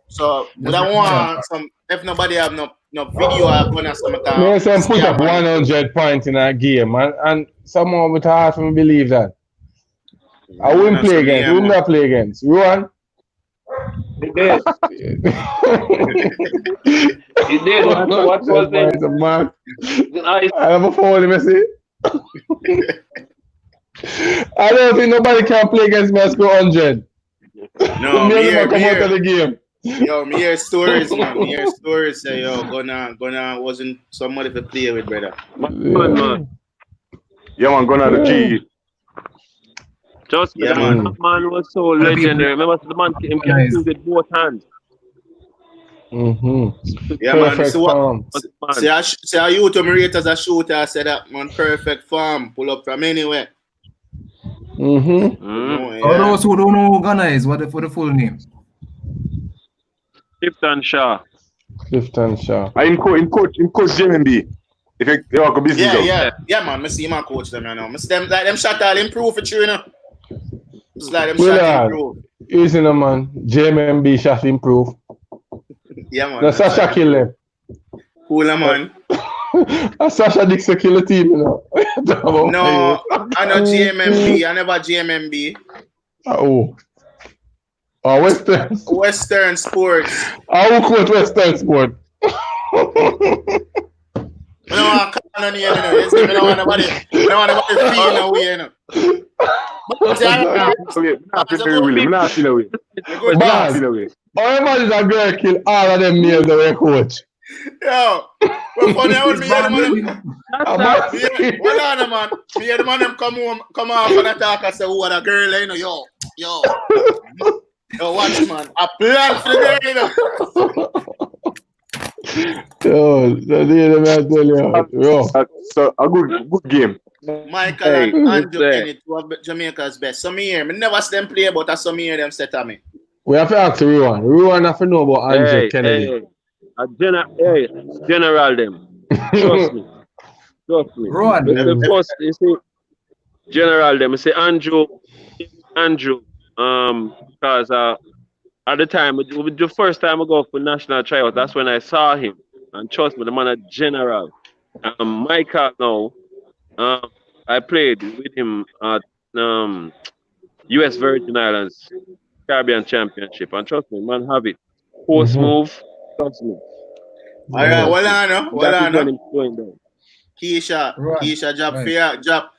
So, but I want some, if nobody have no video of Gunner sometime. Yes, I put up 100 points in a game, and someone would have to believe that. I wouldn't play against. We would not play against. Rowan? He did. He did. What was it? Man. I have a phone, let me see. I don't think nobody can play against me and score 100. No, me hear, come out of the game. Yo, me hear stories, man. Me hear stories say, yo, Gunner wasn't somebody to play with, brother. Man. Yeah, man, Gunner the G. Just the man was so legendary. Remember, the man can shoot with both hands. Yeah, perfect man. See how you to me rate as a shooter, I said that man, perfect form, pull up from anywhere. For those who don't know who Gunner is, what for the full name? Clifton Shaw. I'm coach JMB. If you go business. Yeah, man. I see my coach them, you know. I see them like them shot all improve for you, you know. Just like them shot improve. Easy, no man. JMB shot improve. Yeah, man. The Sasha kill them. Cool, man. Sasha Dixon kill the team, you know. No, I know GMMB. I never GMMB. Western Sports. Western Sports. I will quote Western Sport. I don't want to call on you, you know. I don't want nobody feel no way, you know. Or imagine a girl kill all of them males that were coach. Yo, what funny how me hear the man. Me hear the man them come off and attack and say, "Who are the girl?" You know, yo, watch man. A plan for the girl, you know. Yo, so a good game. Michael and Andrew Kennedy, two of Jamaica's best. Some year, me never see them play, but I some year them set at me. We have to ask Ruan. Ruan have to know about Andrew Kennedy. General them. Trust me. Ruan. The first, you see, general them. You see Andrew, because at the time, the first time I go for national tryout, that's when I saw him. And trust me, the man a general. Michael now, I played with him at US Virgin Islands Caribbean Championship. And trust me, man have it. Post move, trust me. All right, well on. Keisha, job fair, job.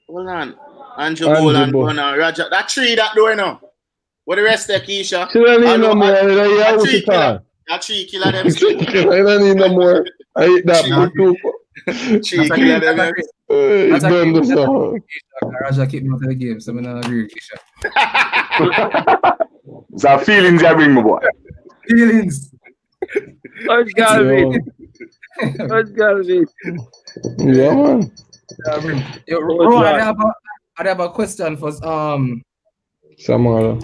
Hold on. Andrew Ball and Raja. That tree that door now. What the rest of Keisha? She don't need no more. That tree killer them. I don't need no more. I eat that too. Tree killer them. It's done this now. Raja keep me out of the game, so I don't agree with Keisha. So feelings I bring, my boy. Feelings. Let's go. Yeah, man. Yo, Ron, I have a question for Some other.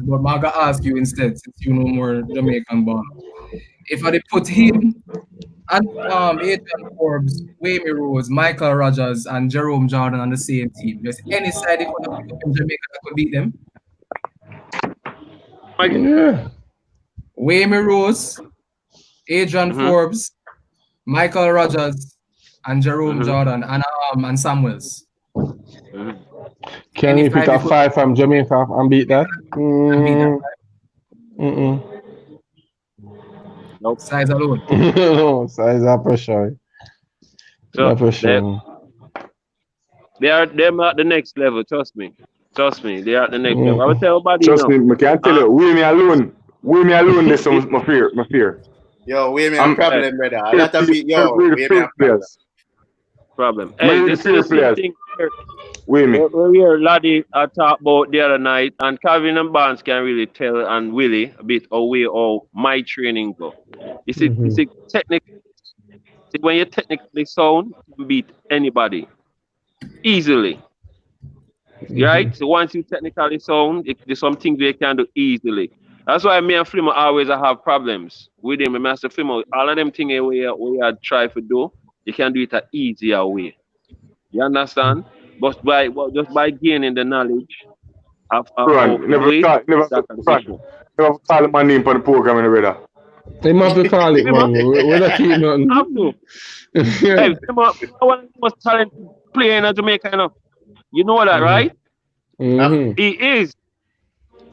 but I'm gonna ask you instead, since you know more Jamaican born. If I put him and Adrian Forbes, Wayne Rose, Michael Rogers, and Jerome Jordan on the same team, there's any side in Jamaica that could beat them? Yeah. Wayne Rose, Adrian Forbes, Michael Rogers, and Jerome Jordan, and Samuels. Can you pick a 5 from Jamaica and beat that? Nope. Size alone. No, size up for sure. So sure. They're at the next level, trust me. They are at the next level. I will tell everybody. Trust me, I can't tell you. Leave me alone. This is my fear. Yo, we have a problem, brother. I got to be we have a problem. Hey, this is the thing here, Laddie talked about the other night, and Calvin and Barnes can really tell, and Willie a bit away how my training go. You see, technically, when you're technically sound, you can beat anybody easily. Right? So once you technically sound, there's some things they can do easily. That's why me and Flimo always have problems with him. Master Flimo, all of them things we try to do, you can do it an easier way. You understand? But just by gaining the knowledge of never call my name for the program in the radar. They must be call it, man. We're not keeping nothing. Have to. Hey, Flimo, one of the most talented player in Jamaica, you know. You know that, right? He is.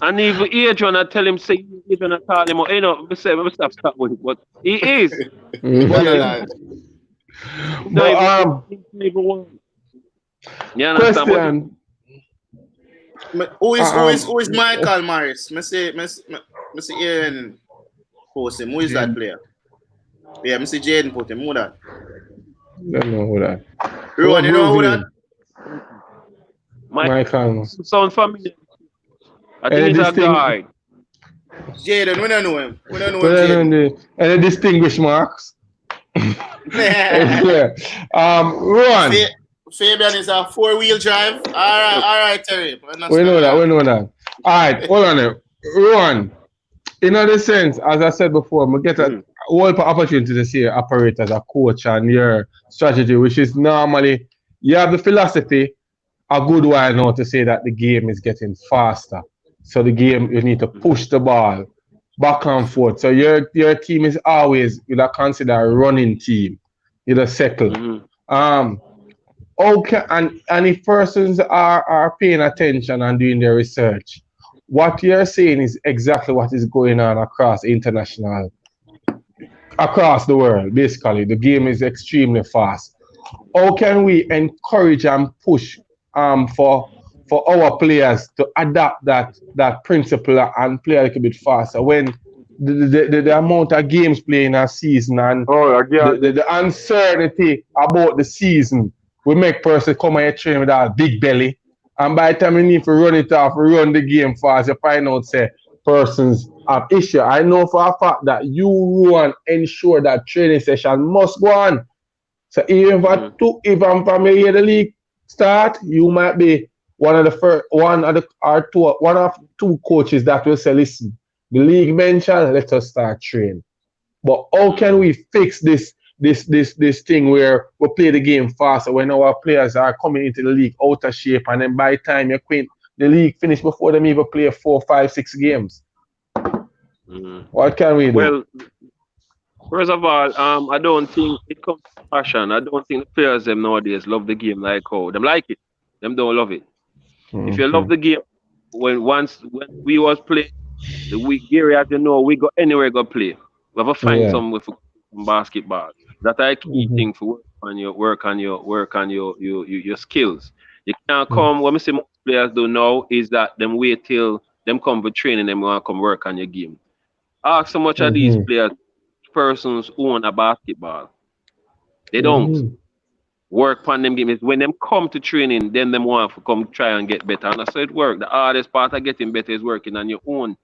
And even Adrian, I tell him, say, Adrian, I call him, you know, stop with it, but he is. Question. Who is Michael Morris? I say Aaron post him. Who is that player? Yeah, I see Jaden put him. Who that? Don't know who that. Rowan, you know who that? Michael. Sound familiar. I think he's a guy. Jaden, we don't know him. We don't know him. Any distinguished marks? Yeah. Rowan. Fabian is a 4-wheel drive. All right, Terry. We know that. All right, hold on there. Rowan, in other sense, as I said before, we get a whole opportunity to see you operate as a coach and your strategy, which is normally, you have the philosophy a good while now to say that the game is getting faster. So the game, you need to push the ball back and forth. So your team is always, you consider a running team. You settle. Okay, and if persons are paying attention and doing their research, what you're saying is exactly what is going on across international across the world, basically. The game is extremely fast. How can we encourage and push for our players to adapt that principle and play a little bit faster when the amount of games played in a season and the uncertainty about the season will make person come and train with a big belly, and by the time you need to run it off, run the game fast, you find out say persons have issue. I know for a fact that you want to ensure that training session must go on. So even if from the league start, you might be one of two coaches that will say, listen, the league mentioned, let us start training. But how can we fix this thing where we play the game faster when our players are coming into the league out of shape, and then by the time you quit, the league finish before them even play 4, 5, 6 games? What can we do? Well, first of all, I don't think it comes to passion. I don't think the players them nowadays love the game like how them like it. Them don't love it. If you love the game, when we was playing the week Gary, as you know, we go anywhere go play. We have to find somewhere for basketball. That's a key thing for work on your skills. You can't come. What I see most players do now is that them wait till them come for training, them want to come work on your game. Ask so much of these players, persons own a basketball. They don't work on them games. When them come to training, then them want to come try and get better. And that's how it works. The hardest part of getting better is working on your own.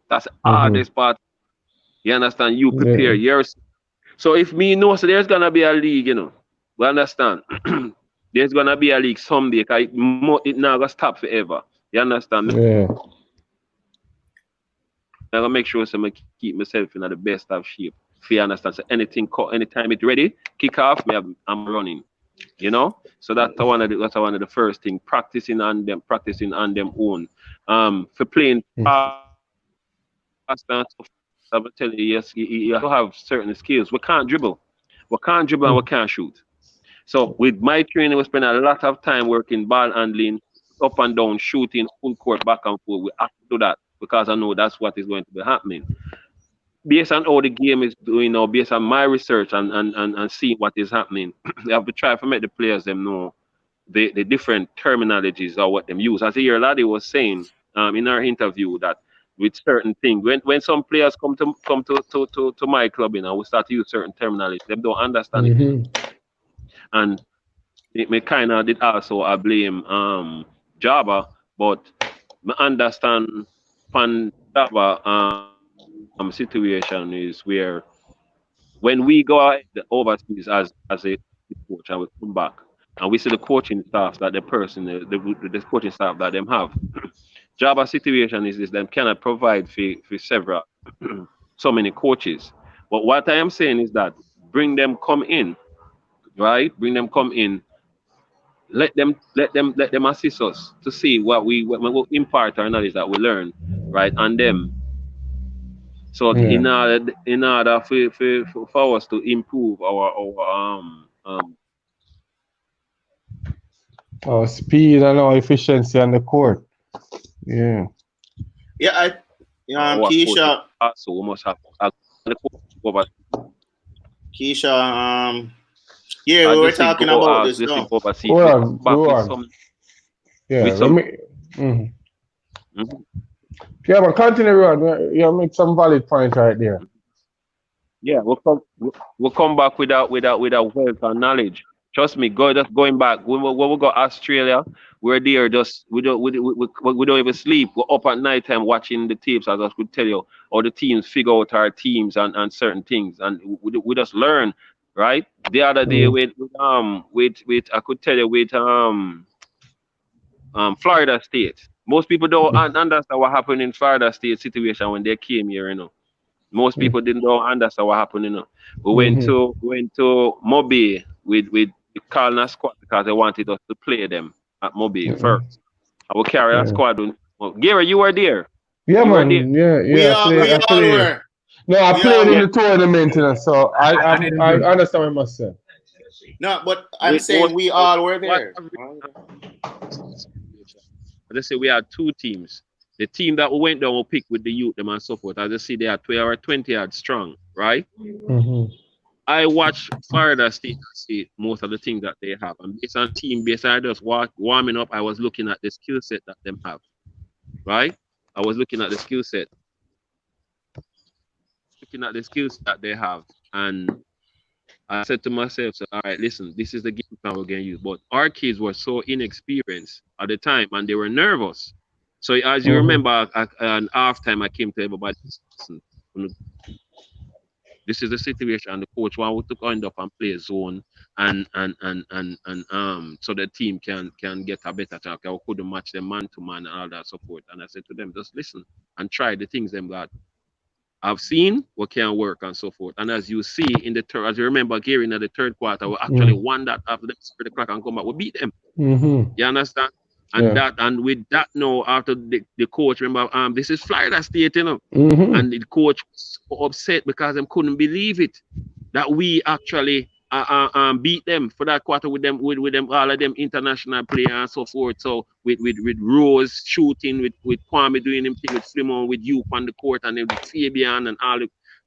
That's the hardest part. You understand? You prepare yourself. So if me know, so there's gonna be a league, you know. We understand. There's gonna be a league someday. Cause it not gonna stop forever. You understand? Yeah. I'm gonna make sure so I keep myself in the best of shape. If you understand, so anytime it's ready, kick off, I'm running. You know, so that's one of the first thing. Practicing on them own. For playing fast and stuff. I'm telling you, yes, you have to have certain skills. We can't dribble, and we can't shoot. So with my training, we spend a lot of time working ball handling, up and down, shooting, full court, back and forth. We have to do that because I know that's what is going to be happening. Based on how the game is doing now, based on my research and seeing what is happening, we have to try to make the players them know the different terminologies or what them use. As here, Laddie was saying in our interview that with certain things, when some players come to my club, you know, we start to use certain terminology, they don't understand it. And it may kind of did also I blame Java, but I understand pan Java situation is where when we go overseas as a coach and we come back and we see the coaching staff that the coaching staff that them have. Java situation is them cannot provide for several so many coaches. But what I am saying is that bring them come in, right? Bring them come in. Let them assist us to see what we impart our knowledge that we learn, right? And them. So in order for us to improve our speed and our efficiency on the court. Yeah. Yeah, Keisha. So we must have Keisha. Yeah, we were talking about this. No? Yeah, but continue on. You make some valid points right there. Yeah, we'll come back with a wealth of knowledge. Trust me, going back when we go Australia, we're there. We don't even sleep. We're up at night time watching the tapes, as I could tell you, or the teams figure out our teams and certain things, and we just learn. Right? The other day with I could tell you with Florida State. Most people don't understand what happened in Florida State situation when they came here, you know. Most people don't understand what happened, you know. We went to Mobile with the Kalna squad because they wanted us to play them at Mobile first. I will carry a squad. Gary, you were there. Yeah, man. Yeah. I played. No, I played in the tournament, you know, so I understand what I must say. No, but I'm saying we all were there. Let's say we had two teams. The team that we went down will pick with the youth them and so forth. As you see, they are 12 or 20 yards strong, right? Mm-hmm. I watch Florida State and see most of the things that they have. And based on team, based on just warming up, I was looking at the skill set that them have, right? I was looking at the skill set. Looking at the skills that they have. And I said to myself, so, all right, listen, this is the game plan we're going to use. But our kids were so inexperienced at the time and they were nervous. So as you remember, at an halftime, I came to everybody, listen, this is the situation. And the coach wanted to end up and play a zone and so the team can get a better track. I couldn't match them man to man and all that support. And I said to them, just listen and try the things them that I've seen what can work and so forth. And as you see in the third, as you remember, Gary, in the third quarter, we actually won that after them spread the clock and come back. We beat them. You understand? And with that now, after the coach, remember, this is Florida State, you know, and the coach was so upset because they couldn't believe it that we actually beat them for that quarter with them all of them international players and so forth. So with Rose shooting, with Kwame doing him thing, with Slimon, with you on the court, and then with Fabian and all.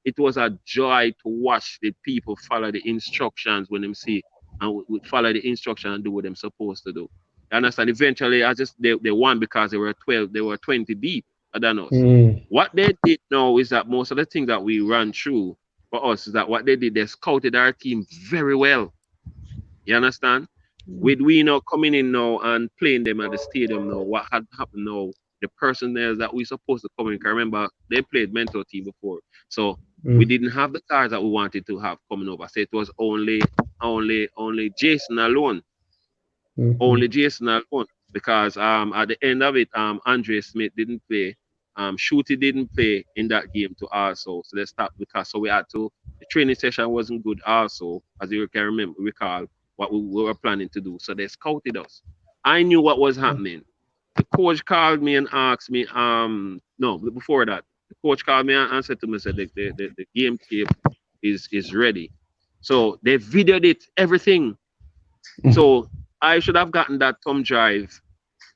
It was a joy to watch the people follow the instructions when them see and follow the instruction and do what they're supposed to do. You understand? Eventually, they won because they were 12, they were 20 deep. I don't know. What they did now is that most of the things that we ran through for us is that what they did, they scouted our team very well. You understand? With we now coming in now and playing them at the stadium now, what had happened now, the personnel that we supposed to come in, because remember, they played mentor team before. So we didn't have the cars that we wanted to have coming over. So it was only Jason alone. Only Jason alone. Because at the end of it, Andre Smith didn't play. Shooty didn't play in that game to also, so they stopped because so we had to. The training session wasn't good also, as you can recall what we were planning to do. So they scouted us. I knew what was happening. The coach called me and asked me. No, before that, the coach called me and said to me, said the game tape is ready. So they videoed it, everything. So I should have gotten that thumb drive.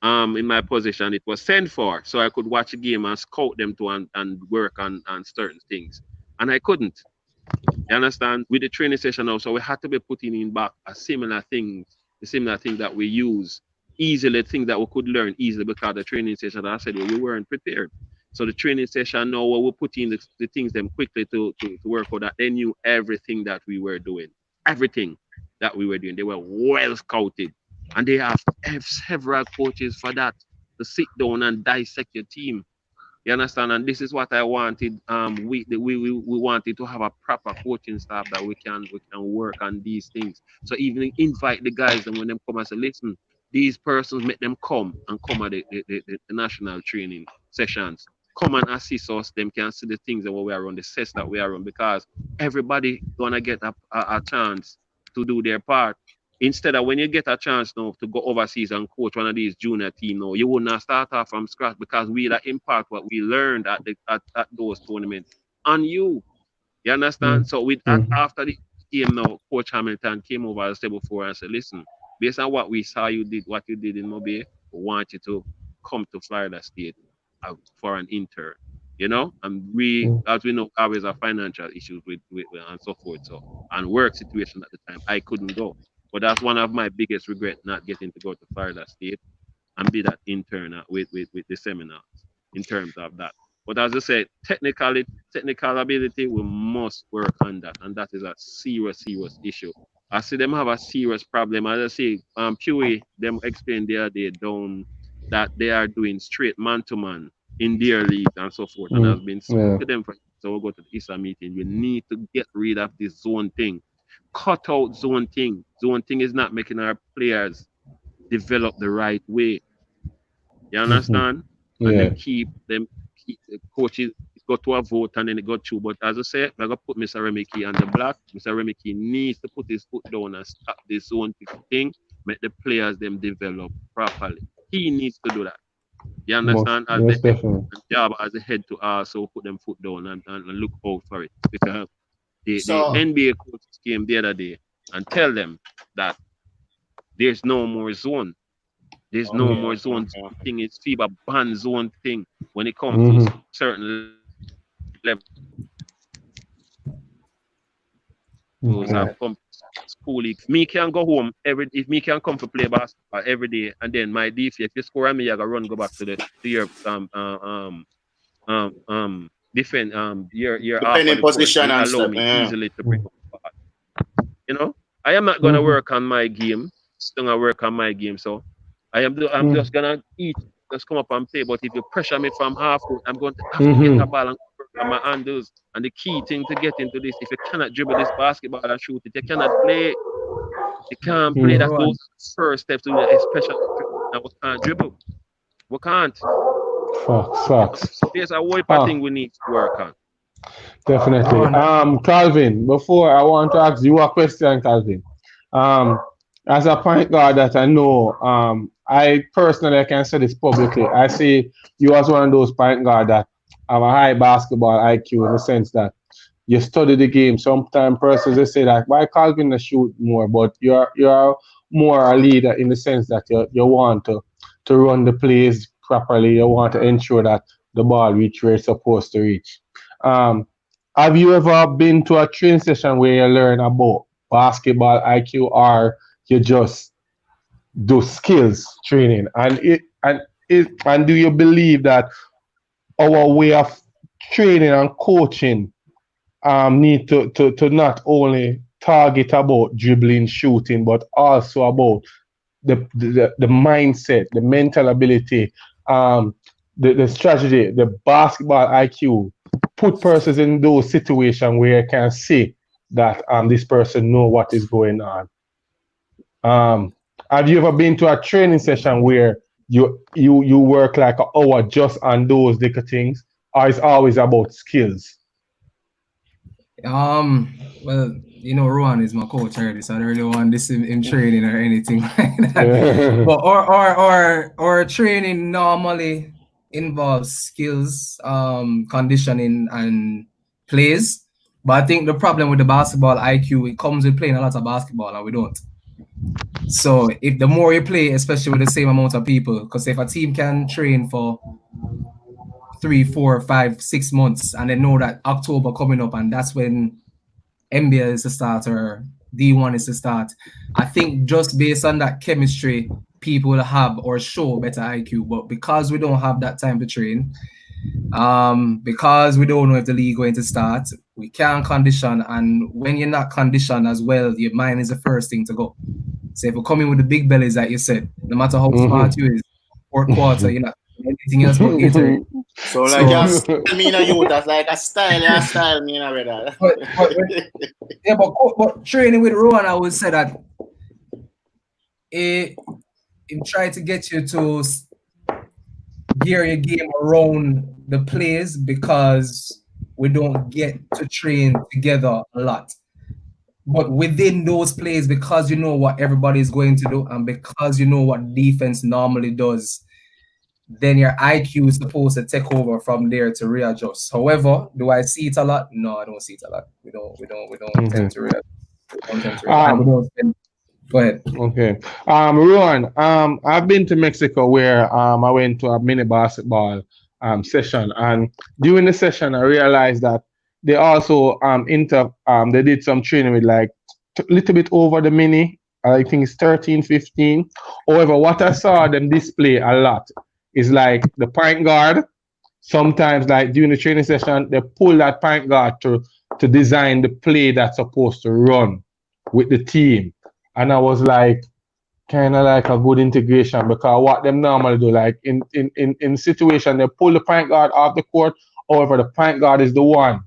In my position, it was sent for so I could watch a game and scout them to and work on certain things, and I couldn't. You understand? With the training session now, so we had to be putting in back the similar thing that we use easily, things that we could learn easily because the training session, I said, we weren't prepared. So the training session now, we put in the things them quickly to work out that they knew everything that we were doing, everything that we were doing. They were well scouted. And they have several coaches for that, to sit down and dissect your team. You understand? And this is what I wanted. We wanted to have a proper coaching staff that we can work on these things. So even invite the guys, and when them come and say, listen, these persons, make them come at the national training sessions. Come and assist us. Them can see the things that we are on, the sets that we are on, because everybody gonna get a chance to do their part. Instead of when you get a chance now to go overseas and coach one of these junior teams, now you wouldn't start off from scratch because we that impact what we learned at those tournaments on you. You understand? So after the game now, Coach Hamilton came over as I said before and said, listen, based on what we saw you did, what you did in Mobile, we want you to come to Florida State for an intern. You know, and as we know, always have financial issues with and so forth. So and work situation at the time, I couldn't go. But that's one of my biggest regrets, not getting to go to Florida State and be that intern with the seminars in terms of that. But as I said, technical ability, we must work on that. And that is a serious issue. I see them have a serious problem. As I say, Pewee, them explained the other day down that they are doing straight man-to-man in their league and so forth. And I've been saying to them, so we'll go to the ISA meeting, you need to get rid of this zone thing. Cut out zone thing. Zone thing is not making our players develop the right way. You understand? And then keep the coaches go to a vote and then it go through. But as I said, I'm gonna put Mr. Remeke on the block. Mr. Remeke needs to put his foot down and stop this zone thing, make the players them develop properly. He needs to do that. You understand? As the job as a head to also put them foot down and look out for it. Because the NBA coaches came the other day and tell them that there's no more zone. There's no more zone thing. It's FIBA ban zone thing when it comes to certain levels. School league. Me can go home if me can come to play basketball every day, and then my DF, if you score on me, I gotta run go back to your defend your defending position and allow me easily to bring up. You know, I am not gonna work on my game. Still gonna work on my game. So I'm just gonna just come up and play. But if you pressure me from half court, I'm going to have to get a ball and work on my handles. And the key thing to get into this, if you cannot dribble this basketball and shoot it, you cannot play. You can't play that those first steps to it, especially and we can't dribble. We can't. Facts. There's a whole thing we need to work on. Definitely. Calvin, before I want to ask you a question, Calvin. As a point guard that I know, I personally can say this publicly. I see you as one of those point guard that have a high basketball IQ in the sense that you study the game. Sometimes persons they say that why Calvin to shoot more, but you're more a leader in the sense that you want to run the plays properly. You want to ensure that the ball reach where it's supposed to reach. Have you ever been to a training session where you learn about basketball IQ, or you just do skills training? And do you believe that our way of training and coaching need to not only target about dribbling, shooting, but also about the mindset, the mental ability, the strategy, the basketball IQ, put persons in those situations where you can see that this person know what is going on. Have you ever been to a training session where you work like an hour just on those little things, or it's always about skills? Well, you know, Rowan is my coach already, so I don't really want this in training or anything like that. But our training normally involves skills, conditioning, and plays. But I think the problem with the basketball IQ, it comes with playing a lot of basketball, and we don't. So if the more you play, especially with the same amount of people, because if a team can train for 3, 4, 5, 6 months, and they know that October coming up, and that's when NBA is to start or D1 is to start, I think just based on that chemistry, people will have or show better IQ. But because we don't have that time to train, because we don't know if the league going to start, we can't condition, and when you're not conditioned as well, your mind is the first thing to go. So if you're coming with the big bellies that you said, no matter how smart you is, fourth quarter, you're not anything else but Gatorade. So like just me and you, that's like a style, me and brother. But training with Rowan, I would say that it try to get you to gear your game around the plays, because we don't get to train together a lot. But within those plays, because you know what everybody is going to do, and because you know what defense normally does, then your IQ is supposed to take over from there to readjust. However, do I see it a lot? No, I don't see it a lot. We don't tend to readjust. Go ahead. Okay. Rowan, I've been to Mexico where I went to a mini basketball session, and during the session I realized that they also they did some training with like a little bit over the mini. I think it's 13, 15. However, what I saw them display a lot is like the point guard. Sometimes, like during the training session, they pull that point guard to design the play that's supposed to run with the team. And I was like, kind of like a good integration, because what them normally do, like in situation, they pull the point guard off the court. However, the point guard is the one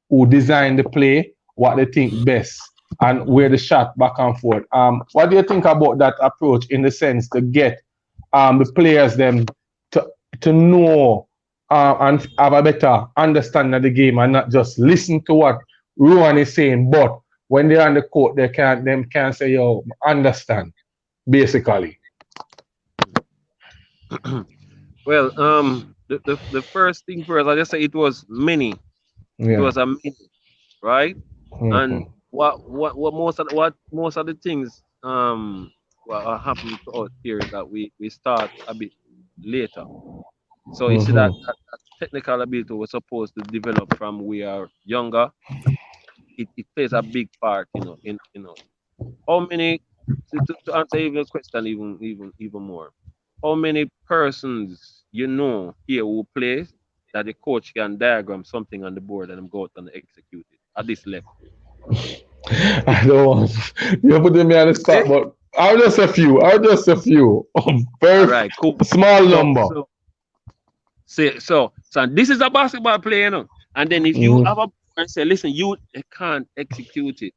who designed the play, what they think best, and where the shot back and forth. What do you think about that approach, in the sense to get the players them to know and have a better understanding of the game, and not just listen to what Rowan is saying, but when they're on the court, they can say, yo, understand, basically. Well, the first thing first, I just say it was mini. Yeah. It was a mini, right? Mm-hmm. And what most of the things what happened to us here is that we start a bit later. So you see that technical ability was supposed to develop from we are younger. It plays a big part, in how many to answer even the question even more. How many persons here who plays that the coach can diagram something on the board and go out and execute it at this level? I don't want you're putting me on the spot, but are just a few. Are just a few. Very All right, cool. small number. So this is a basketball player, and then if you have a and say, listen, you can't execute it.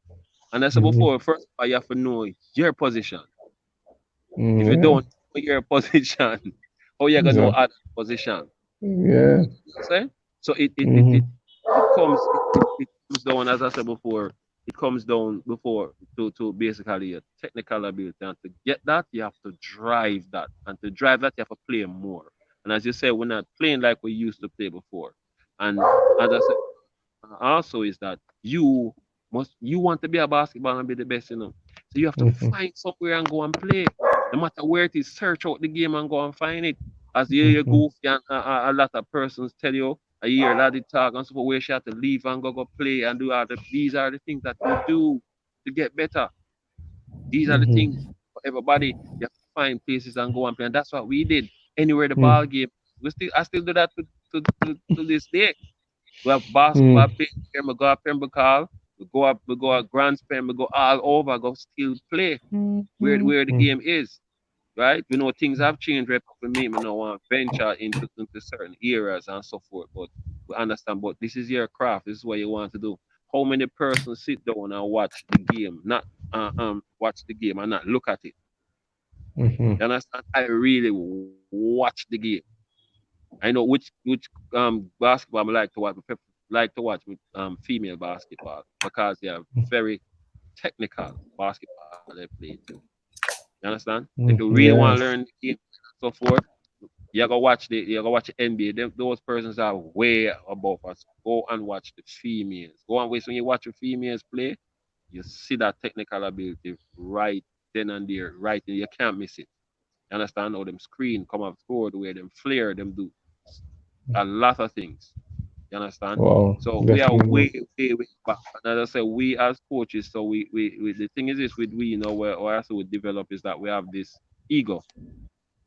And I said before, first of all, you have to know your position. If you don't know your position, how you gonna know other position? Yeah. See? So it comes down, as I said before, it comes down before to basically a technical ability. And to get that, you have to drive that. And to drive that, you have to play more. And as you say, we're not playing like we used to play before. And as I said, also is that you want to be a basketball and be the best, So you have to find somewhere and go and play. No matter where it is, search out the game and go and find it. As you go, and a lot of persons tell you, I hear a lot of talk and so forth, where she have to leave and go play and do all these are the things that you do to get better. These are the things for everybody. You have to find places and go and play. And that's what we did. Anywhere the ball game. I still do that to this day. We have basketball playing here, we go up Pembroke, we go up Grand Span, we go all over, go still play where the game is. Right? We know things have changed right for me. We don't want to venture into certain areas and so forth, but we understand. But this is your craft. This is what you want to do. How many persons sit down and watch the game, not watch the game and not look at it? You understand? I really watch the game. I know which basketball I like to watch. I like to watch female basketball because they are very technical basketball they play too. You understand? If you really want to learn the game and so forth, you gotta watch the NBA. Those persons are way above us. Go and watch the females. Go and wait when you watch the females play, you see that technical ability right then and there, right there. You can't miss it. You understand? How them screen come up score, the way them flare, them do a lot of things. You understand? Wow, so we are way back. And as I said, we as coaches, so we the thing is this with where also we develop is that we have this ego.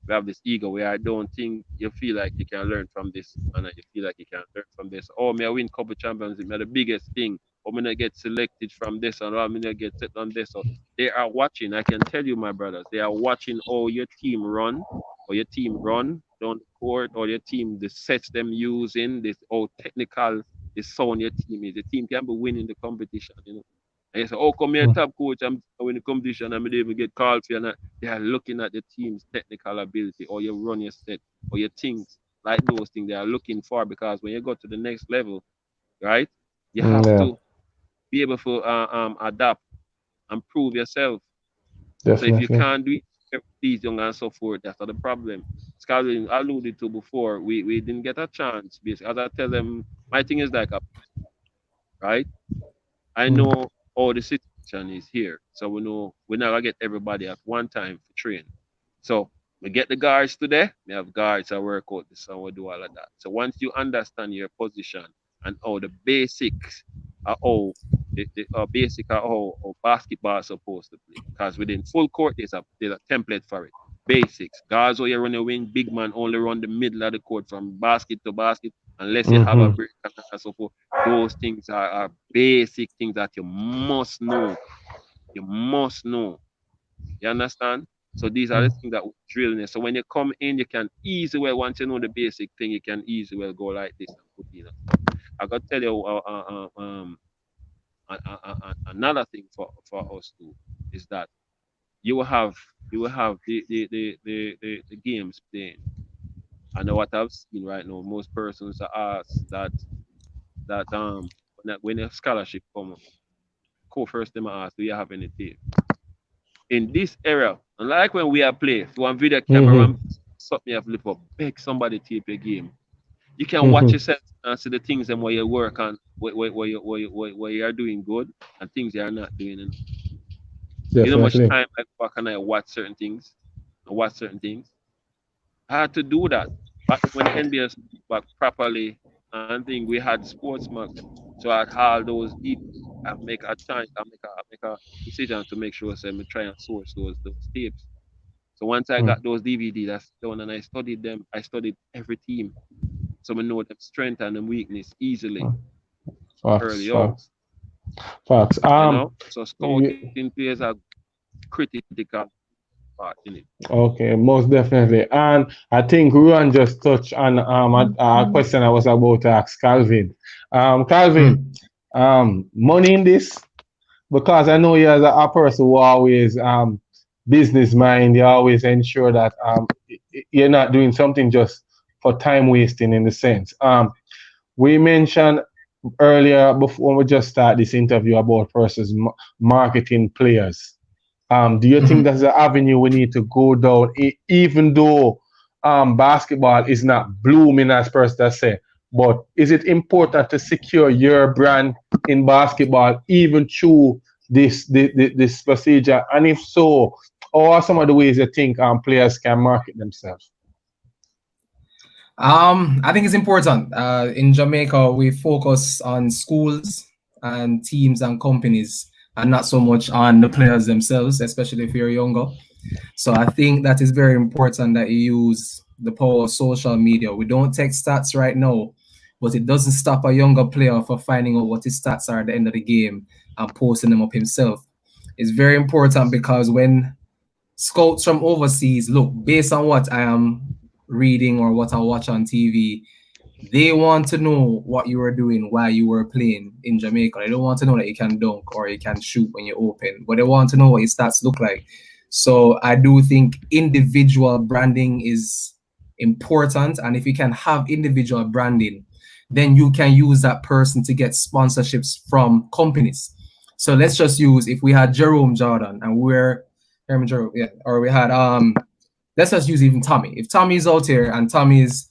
We have this ego where I don't think you feel like you can learn from this, and you feel like you can learn from this. Oh, may I win couple championships? May the biggest thing. Or may I get selected from this, and or may I get set on this. So they are watching. I can tell you, my brothers, they are watching how your team run, or your team run down the court, or your team the sets them using this how technical the sound your team is. The team can be winning the competition, And you say, oh, come here, top coach, I'm winning the competition, I'm even get called for you. They are looking at the team's technical ability, or you run your set, or your things, like those things they are looking for, because when you go to the next level, right, you have to be able to adapt and prove yourself. Definitely. So if you can't do it, these young and so forth, that's not the problem. Scott alluded to before, we didn't get a chance. Basically, as I tell them, my thing is like right? I know all the situation is here. So we know we're not gonna get everybody at one time for train. So we get the guards today, we have guards that work out this and we do all of that. So once you understand your position and all the basics are all the basic are how basketball is supposed to play. Because within full court there's a template for it. Basics. Guards where you run a wing, big man only run the middle of the court from basket to basket unless you have a break and so forth. Those things are basic things that you must know. You must know. You understand? So these are the things that we're drilling. So when you come in, you can easily, once you know the basic thing, you can easily go like this and put in. I got to tell you another thing for us too is that you will have the games playing. I know what I've seen right now. Most persons are asked that when a scholarship come, first them ask, do you have any tape? In this era, unlike when we are playing, one video camera, something you have to lift up, beg somebody tape your game. You can watch yourself and see the things and where you work on, where you are doing good and things you are not doing. You know how much time I go back and I watch certain things. I had to do that. Back when NBA back properly, and think we had Sportsmax. So I had all those deep. I make a decision to make sure I try and source those tapes. So once I got those DVDs, that's done, and I studied them. I studied every team, so I know their strength and their weakness easily early on. Facts. So scouting plays a critical part in it. Okay, most definitely. And I think Ruan just touched on a question I was about to ask Calvin. Calvin, money in this? Because I know you as a person who always business mind, you always ensure that you're not doing something just for time wasting in the sense. We mentioned earlier before we just start this interview about versus marketing players. Do you think that's the avenue we need to go down, even though basketball is not blooming as per se? But is it important to secure your brand in basketball even through this procedure? And if so, what are some of the ways you think players can market themselves? I think it's important. In Jamaica, we focus on schools and teams and companies, and not so much on the players themselves, especially if you're younger. So I think that is very important that you use the power of social media. We don't take stats right now, but it doesn't stop a younger player from finding out what his stats are at the end of the game and posting them up himself. It's very important because when scouts from overseas look, based on what I am reading or what I watch on TV, they want to know what you were doing while you were playing in Jamaica. They don't want to know that you can dunk or you can shoot when you're open, but they want to know what your stats look like. So I do think individual branding is important. And if you can have individual branding, then you can use that person to get sponsorships from companies. So let's just use, if we had Jerome Jordan and we're Jerome, yeah, or we had let's just use even Tommy. If Tommy's out here and Tommy's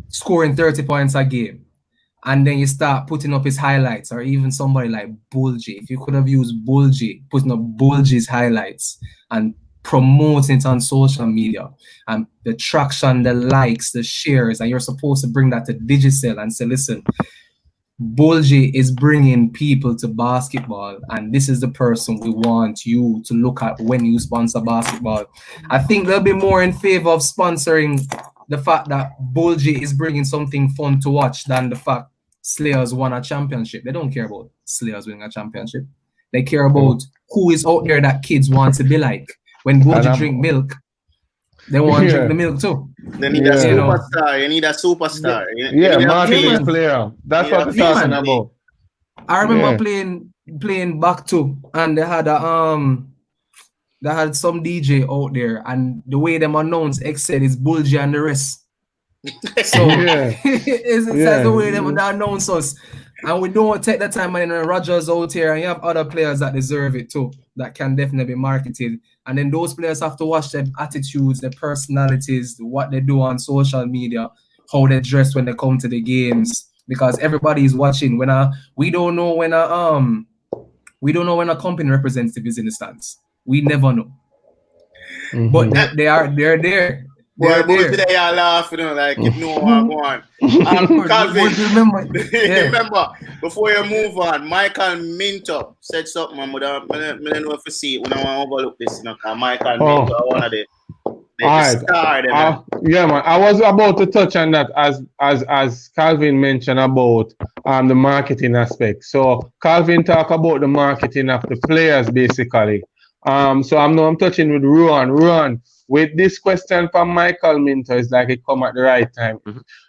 scoring 30 points a game, and then you start putting up his highlights, or even somebody like Bulgy, if you could have used Bulgy, putting up Bulgy's highlights and promoting it on social media, and the traction, the likes, the shares, and you're supposed to bring that to Digicel and say, listen, Bulgy is bringing people to basketball, and this is the person we want you to look at when you sponsor basketball. I think they'll be more in favor of sponsoring the fact that Bulgy is bringing something fun to watch than the fact Slayers won a championship. They don't care about Slayers winning a championship. They care about who is out there that kids want to be like. When Bulgy drink milk, they want to drink the milk too. They need a superstar. You need a superstar. Marketing player. That's what we're talking about. I remember playing back two, and they had some DJ out there, and the way them announced Excel is Bulgy and the rest. So it's the way them announce us. And we don't take the time, and Rogers out here, and you have other players that deserve it too, that can definitely be marketed. And then those players have to watch their attitudes, their personalities, what they do on social media, how they dress when they come to the games, because everybody is watching. We don't know when a company representative is in the stands. We never know. But they're there. Boy, today I laugh, like if no one go on. Calvin, remember, before you move on, Michael Minto said something. I don't know if you see it when I want to overlook this, because Michael Minto, one of the star. Yeah, man. I was about to touch on that as Calvin mentioned about the marketing aspect. So Calvin talk about the marketing of the players basically. So I'm touching with Ruan. Ruan, with this question from Michael Minto, it's like it come at the right time.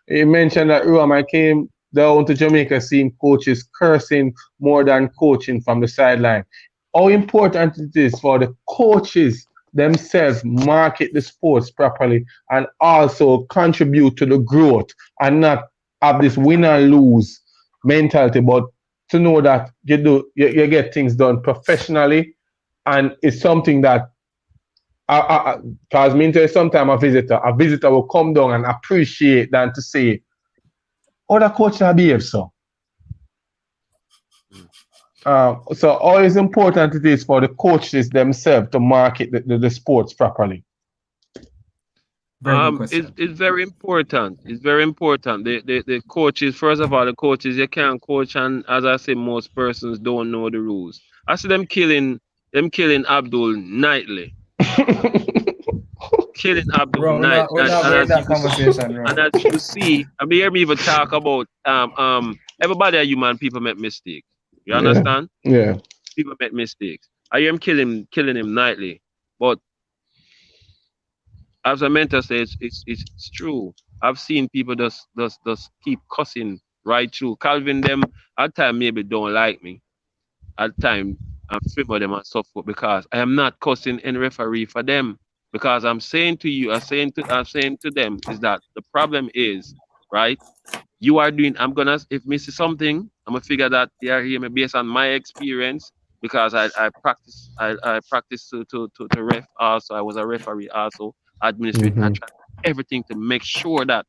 He mentioned that Ruan, I came down to Jamaica seeing coaches cursing more than coaching from the sideline. How important it is for the coaches themselves market the sports properly and also contribute to the growth and not have this win and lose mentality, but to know that you get things done professionally, and it's something that because Minto is sometimes a visitor will come down and appreciate than to say, oh, the coach behave so. So always important it is for the coaches themselves to market the sports properly. Very good question. It's very important. It's very important. The coaches, first of all, the coaches you can't coach, and as I say, most persons don't know the rules. I see them killing Abdul nightly. Killing Abdul Bro, night. we're not going that conversation, bro. And as you see, I mean, hear me even talk about everybody are human. People make mistakes. You understand? Yeah. People make mistakes. I am killing him nightly, but as a mentor says, it's true. I've seen people just keep cussing right through. Calvin them at time maybe don't like me. At time I'm favor them and so forth because I am not cussing any referee for them. Because I'm saying to you, I'm saying to them is that the problem is, right? You are doing, I'm gonna, if me see something, I'm gonna figure that they are here based on my experience because I practice to ref also. I was a referee also, administrative. I try everything to make sure that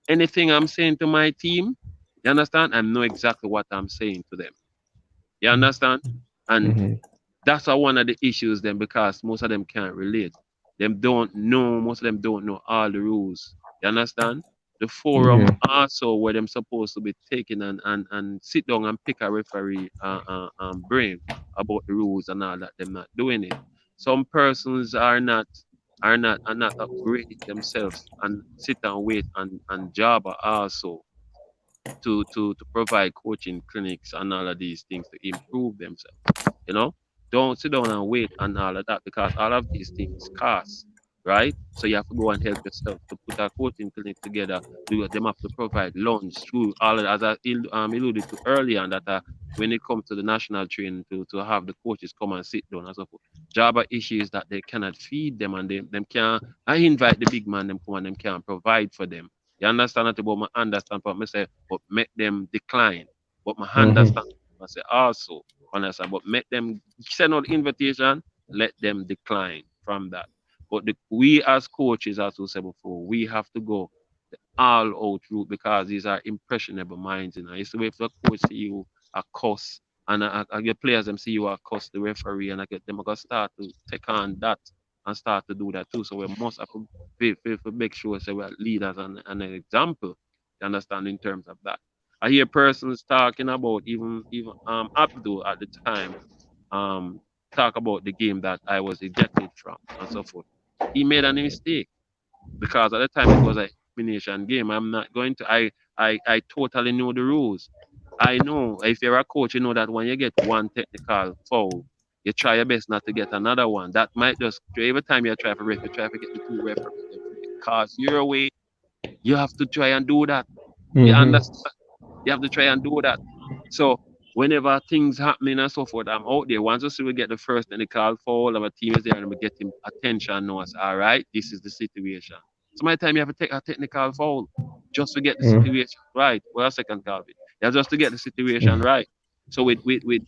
anything I'm saying to my team, you understand, I know exactly what I'm saying to them. You understand? And that's one of the issues then because most of them can't relate. Most of them don't know all the rules. You understand? The forum also where them supposed to be taking and sit down and pick a referee brain about the rules and all that, them not doing it. Some persons are not upgrading themselves and sit and wait and job also to provide coaching clinics and all of these things to improve themselves. You know, don't sit down and wait and all of that because all of these things cost, right? So you have to go and help yourself to put a coaching clinic together. Them have to provide lunch through all of, as I alluded to earlier, and that when it comes to the national training to have the coaches come and sit down and so forth. Java issue is that they cannot feed them and them can't. I invite the big man them come and them can't provide for them. You understand that? But my understand what me say, but make them decline. But my understand I say also understand, but make them send out invitation, let them decline from that. But we as coaches, as we said before, we have to go the all out route because these are impressionable minds. You know, it's the way if the coach see you a cuss and your players them see you a cuss the referee and I get them gonna start to take on that and start to do that too. So we must have to make sure so we're leaders and an example. You understand in terms of that. I hear persons talking about even Abdul at the time um talk about the game that I was ejected from and so forth. He made a mistake because at the time it was a elimination game. I'm not going to I totally know the rules. I know if you're a coach, you know that when you get one technical foul, you try your best not to get another one. That might just every time you try for ref, you try to get the two referees because your way. You have to try and do that. You understand? You have to try and do that. So whenever things happening and so forth, I'm out there. Once we get the first technical foul, our team is there and we get him attention. Knows, all right, this is the situation. So my time you have to take a technical foul just to get the situation right. Well, second Calvin. Yeah, just to get the situation right. So with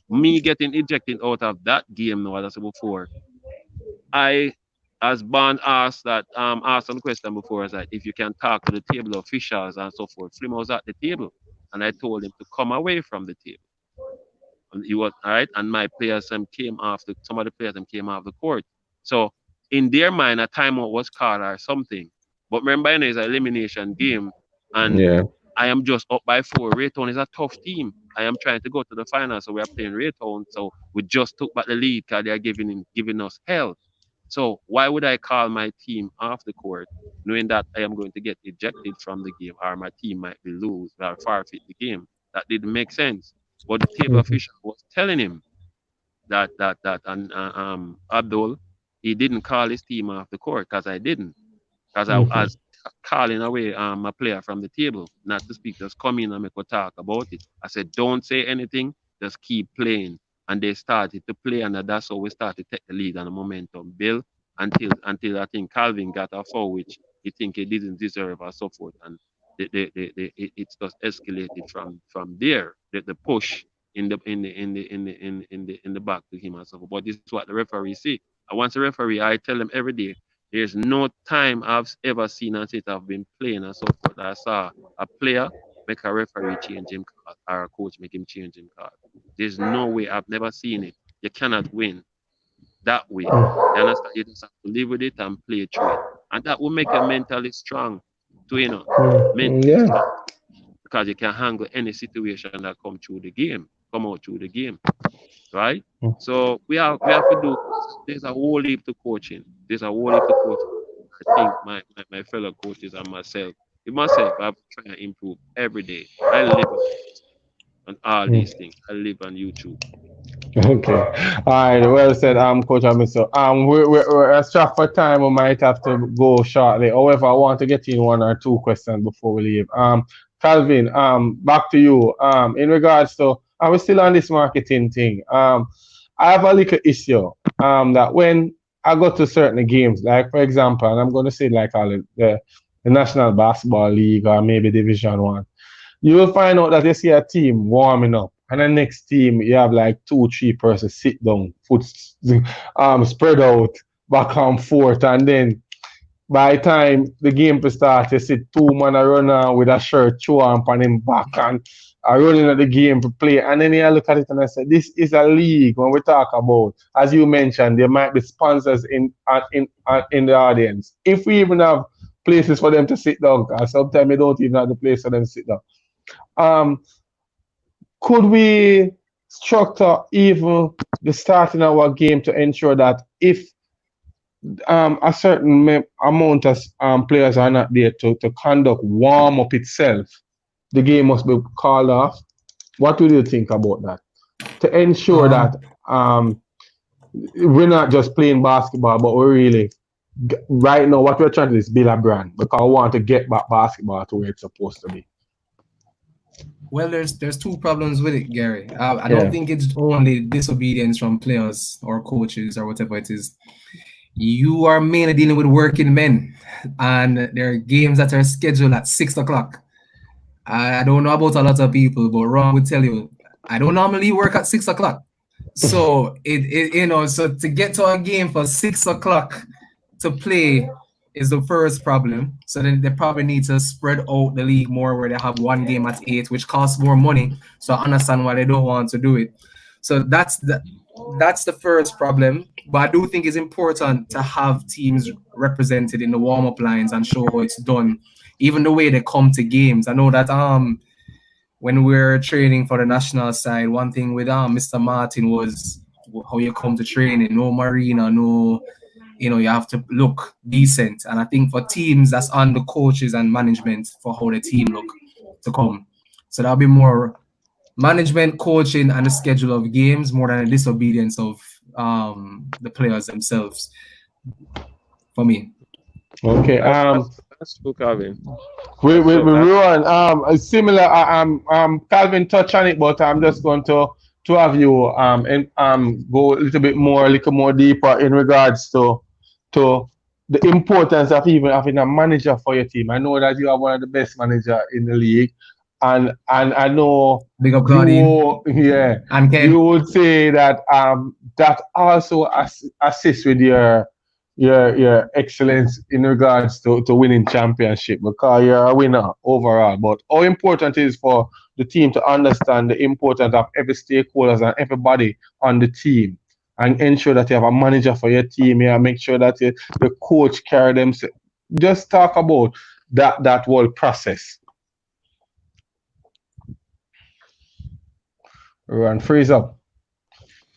me getting ejected out of that game now, as I said before, I as Bond asked some question before, I said if you can talk to the table officials and so forth. Flim was at the table and I told him to come away from the table. And he was all right, and my players came off some of the players came off the court. So in their mind a timeout was called or something. But remember it's an elimination game and I am just up by 4. Raytown is a tough team. I am trying to go to the final, so we are playing Raytown. So we just took back the lead because they are giving us hell. So why would I call my team off the court, knowing that I am going to get ejected from the game, or my team might be lose or forfeit the game? That didn't make sense. But the table official was telling him that and Abdul, he didn't call his team off the court because I didn't, because I was calling away a player from the table, not to speak, just come in and make a talk about it. I said, don't say anything, just keep playing. And they started to play, and that's how we started to take the lead and the momentum built until I think Calvin got a foul, which he think he didn't deserve, or so forth. And it's just escalated from there. The push in the back to him and so forth. But this is what the referee see. And once a referee, I tell them every day, there's no time I've ever seen and since I've been playing and so forth. I saw a player make a referee change him card or a coach make him change him card. There's no way. I've never seen it. You cannot win that way. You understand? You just have to live with it and play through it. And that will make you mentally strong to, mentally strong. Because you can handle any situation that come out through the game. Right? So we have to do, there's a whole heap to coaching. There's a whole heap to coaching. I think my fellow coaches and myself, I have to try and improve every day. I live on all these things. I live on YouTube. Okay. All right. Well said, Coach Amiso. We're strapped for time. We might have to go shortly. However, I want to get in one or two questions before we leave. Calvin, back to you. In regards to, I was still on this marketing thing. I have a little issue. That when I go to certain games, like for example, and I'm going to say like all the National Basketball League or maybe Division 1, you will find out that you see a team warming up. And the next team, you have like 2-3 persons sit down, foot spread out, back and forth. And then by the time the game to start, you see 2 men run on with a shirt thrown on him back and are running at the game to play. And then you look at it and I say, this is a league when we talk about, as you mentioned, there might be sponsors in the audience. If we even have places for them to sit down, because sometimes we don't even have the place for them to sit down. Could we structure even the starting of our game to ensure that if a certain amount of players are not there to conduct warm up itself, the game must be called off? What do you think about that? To ensure that we're not just playing basketball, but we're really, right now, what we're trying to do is build a brand, because I want to get back basketball to where it's supposed to be. Well, there's 2 problems with it, Gary. I don't think it's only disobedience from players or coaches or whatever it is. You are mainly dealing with working men, and there are games that are scheduled at 6 o'clock. I don't know about a lot of people, but Ron would tell you, I don't normally work at 6 o'clock. So so to get to a game for 6 o'clock to play is the first problem. So then they probably need to spread out the league more, where they have 1 game at 8, which costs more money. So I understand why they don't want to do it. So that's the first problem. But I do think it's important to have teams represented in the warm-up lines and show how it's done. Even the way they come to games. I know that when we're training for the national side, one thing with Mr. Martin was how you come to training. No marina, no, you have to look decent. And I think for teams, that's on the coaches and management for how the team look to come. So that'll be more management, coaching, and the schedule of games more than a disobedience of the players themselves. For me. Okay. That's true, Calvin. We run similar. Calvin touched on it, but I'm just going to have you go a little more deeper in regards to the importance of even having a manager for your team. I know that you are one of the best managers in the league, and I know big up Claudine. And Ken. You would say that that also assists with your excellence in regards to winning championship, because you're a winner overall. But how important it is for the team to understand the importance of every stakeholders and everybody on the team, and ensure that you have a manager for your team. Make sure that the coach carry them. Just talk about that whole process. Run, freeze up.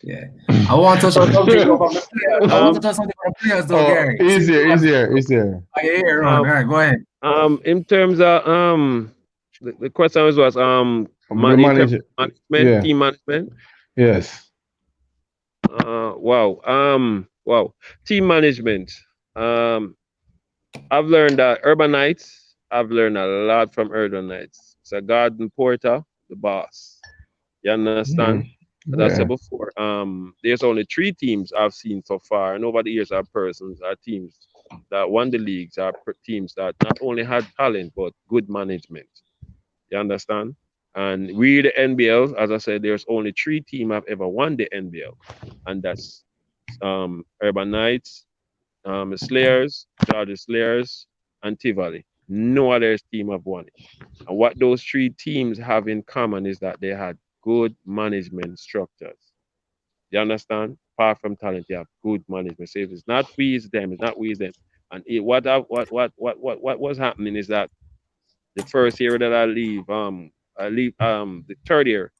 Yeah, I want to touch on something about the players. I want to touch something about the players, though, Gary. Easier. All right, go ahead. In terms of the question was management, team management. Yes. Wow. Team management. I've learned that Urban Knights. I've learned a lot from Urban Knights. So Gordon Porter, the boss. You understand? As I said before, there's only 3 teams I've seen so far, and over the years are teams that won the leagues, are teams that not only had talent but good management. You understand? And we, the NBL, as I said, there's only 3 teams have ever won the NBL, and that's Urban Knights, Slayers, Georgia Slayers, and Tivoli. No other team have won it. And what those three teams have in common is that they had good management structures. You understand? Apart from talent, you have good management. So if it's not we, it's them. It's not we, it's them. And what was happening is that the first year that I leave the third year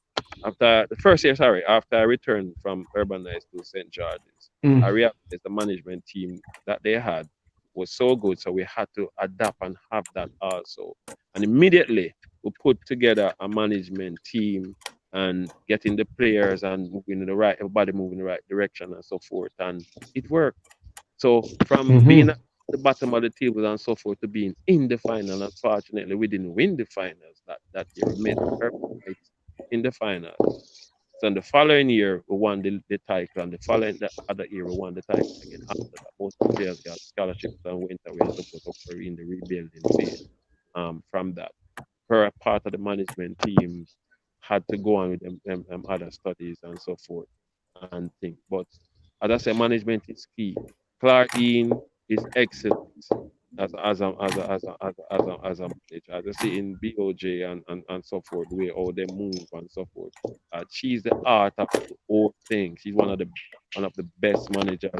after the first year, after I returned from Urban High School, St. George's, I realized the management team that they had was so good, so we had to adapt and have that also. And immediately we put together a management team and getting the players and everybody moving in the right direction and so forth, and it worked. So from being at the bottom of the table and so forth to being in the final, unfortunately we didn't win the finals that year. We made perfect in the finals. So in the following year we won the title, and the other year we won the title again. After that, most players got scholarships and went away and so forth in the rebuilding phase. From that, her part of the management team had to go on with them other studies and so forth and think. But as I said, management is key. Clark Dean is excellent as a manager. As I see in BOJ and so forth, the way how they move and so forth. She's the art of the whole thing. She's one of the best managers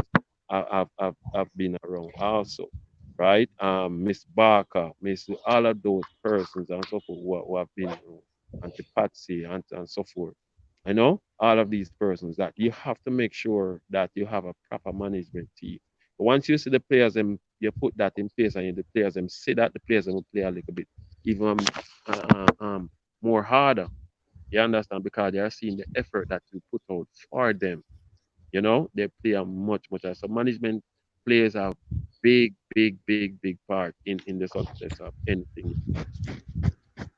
I've been around also. Right? Miss Barker, Miss all of those persons and so forth who have been around. Auntie Patsy and so forth. I know all of these persons that you have to make sure that you have a proper management team. But once you see the players, you put that in place, and the players see that the players will play a little bit even more harder. You understand? Because they are seeing the effort that you put out for them. You know, they play a much harder. So management plays a big part in the success of anything.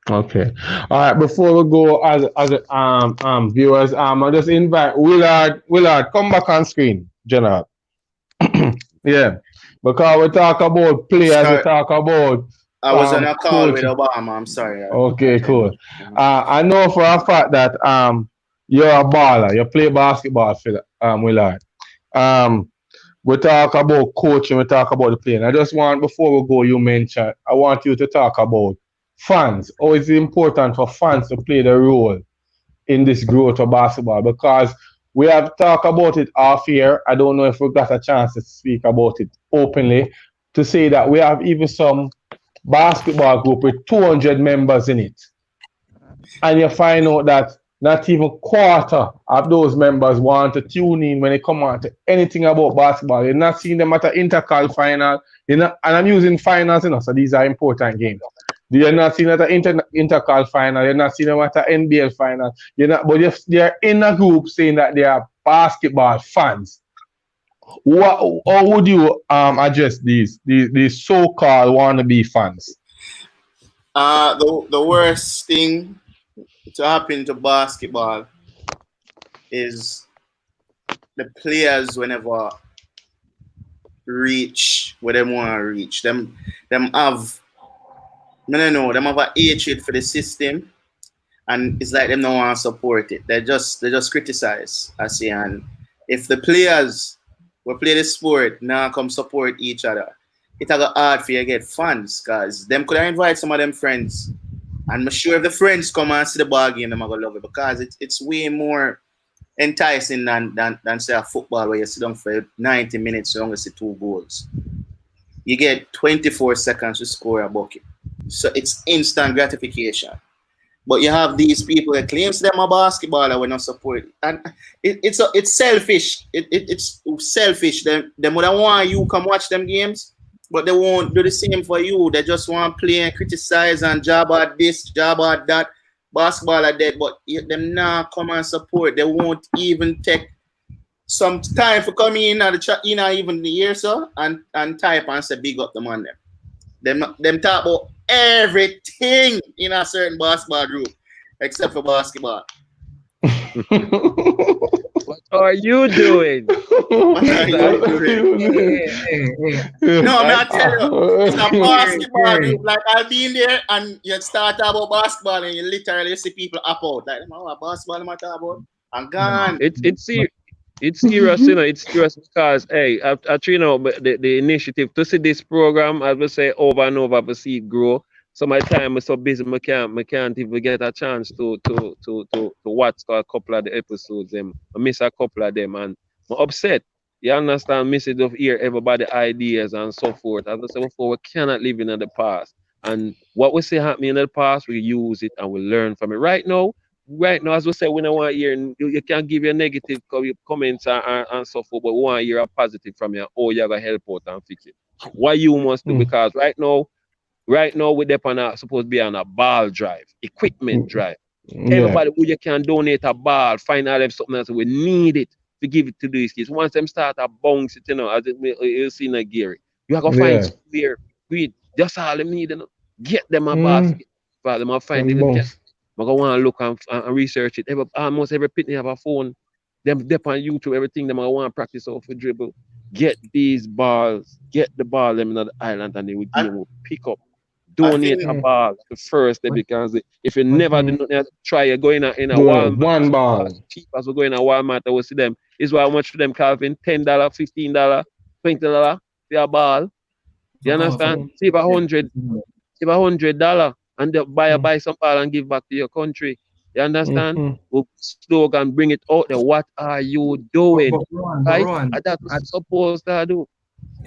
Okay. All right. Before we go, as viewers, I just invite Willard, come back on screen, General. Yeah, because we talk about players, Sorry. we talk about. I was on a call with Obama. I'm sorry. Okay, cool. I know for a fact that you're a baller. You play basketball, Willard. We talk about coaching. We talk about the playing. I just want, before we go, I want you to talk about fans. How is it important for fans to play the role in this growth of basketball? Because we have talked about it off here. I don't know if we got a chance to speak about it openly, to say that we have even some basketball group with 200 members in it. And you find out that not even quarter of those members want to tune in when they come on to anything about basketball. You're not seeing them at an intercal final. And I'm using finals, so these are important games. You're not seeing at an intercal final. You're not seeing them at an NBL final. But they're in a group saying that they are basketball fans. How would you address these so-called wannabe fans? The worst thing to happen to basketball is the players, whenever reach where they want to reach, them have a hatred for the system, and it's like them don't want to support it. They just criticize, I say. And if the players will play the sport now come support each other, it's hard for you to get fans, because them could invite some of them friends. And I'm sure if the friends come and see the ball game, they're going to love it, because it's way more enticing than say a football where you sit down for 90 minutes, you only see 2 goals. You get 24 seconds to score a bucket. So it's instant gratification. But you have these people that claims them a basketballer when not support it. And it's selfish. It's selfish. Them would want you come watch them games, but they won't do the same for you. They just want to play and criticize and job at this, job at that, basketball at that. But them now come and support. They won't even take some time for coming in at the chat, even the year so, and type and say big up them on them. Them talk about everything in a certain basketball group, except for basketball. What are you doing? What are you doing? No, I'm tell you, it's a basketball group. Like, I'll be in there and you start talking about basketball and you literally see people up out. Like, what basketball am I talking about? I'm gone. It's serious. It's serious, you know. It's serious because, hey, after, you know, the initiative to see this program, I will say over and over to see it grow. So my time is so busy, I can't even get a chance to watch a couple of the episodes. I miss a couple of them, and I'm upset. You understand? Miss it of hear everybody ideas and so forth. As I said before, we cannot live in the past. And what we see happening in the past, we use it and we learn from it. Right now, as we say, we don't want to hear, you can give your negative comments and so forth, but we want to hear a positive from you. Oh, you have to help out and fix it. What you must do, because right now, we're supposed to be on a ball drive, equipment drive. Everybody who you can donate a ball, find out if something else, we need it to give it to these kids. Once them start a bounce it, you know, as you see in Gary, you have to find somewhere. Just all them need, you know, get them a basket. For them, find it. I'm going to want to look and research it. Almost every pitney have a phone. Them dep on YouTube, everything. Them I want to practice off for dribble. Get these balls. Get the ball them in the island, and they will pick up. Donate a ball the first step, because if you never do not try, you go in a Walmart. One ball. Cheap as we go in a Walmart, I will see them. Is why how much for them, Calvin? $10, $15, $20 for a ball. You understand? Save $100, and they buy some ball and give back to your country. You understand? We'll slogan, bring it out there. What are you doing? Right? That's what I'm supposed to do.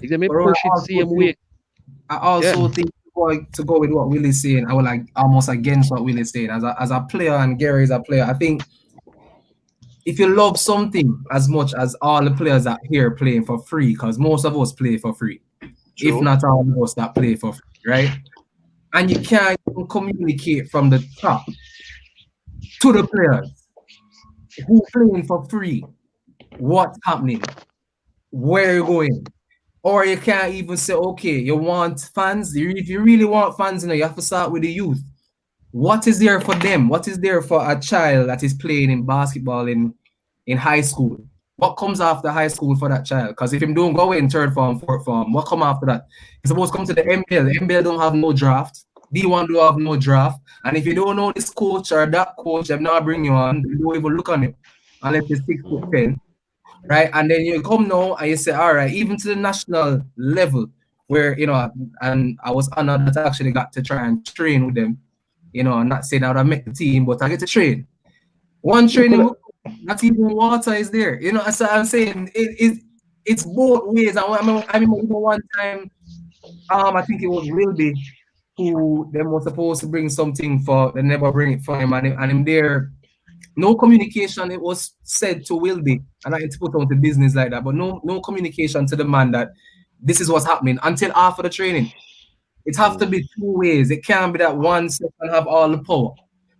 If they push it same way. I also think to go with what Willie's saying, I would like almost against what Willie's saying. As a player, and Gary is a player, I think if you love something as much as all the players that here playing for free, because most of us play for free, if not all of us that play for free, right? And you can't even communicate from the top to the players who playing for free, what's happening, where you're going. Or you can't even say, okay, you want fans. If you really want fans, you know, you have to start with the youth. What is there for them? What is there for a child that is playing in basketball in high school? What comes after high school for that child? Because if him don't go in third form, fourth form, what come after that? He's supposed to come to the NBL. The NBL don't have no draft. D1 don't have no draft. And if you don't know this coach or that coach, they've not bring you on, you don't even look on him unless it's 6'10". Right, and then you come now and you say, all right, even to the national level, where, you know, and I was honored that I actually got to try and train with them, you know, not saying that I make the team, but I get to train. One training, not even water is there, you know. So I'm saying it's both ways. I remember one time, I think it was Wilby who them was supposed to bring something for, they never bring it for him, and him there. No communication, it was said to Wilby, and I had to put on the business like that, but no communication to the man that this is what's happening until after the training. It has to be two ways. It can't be that one second have all the power.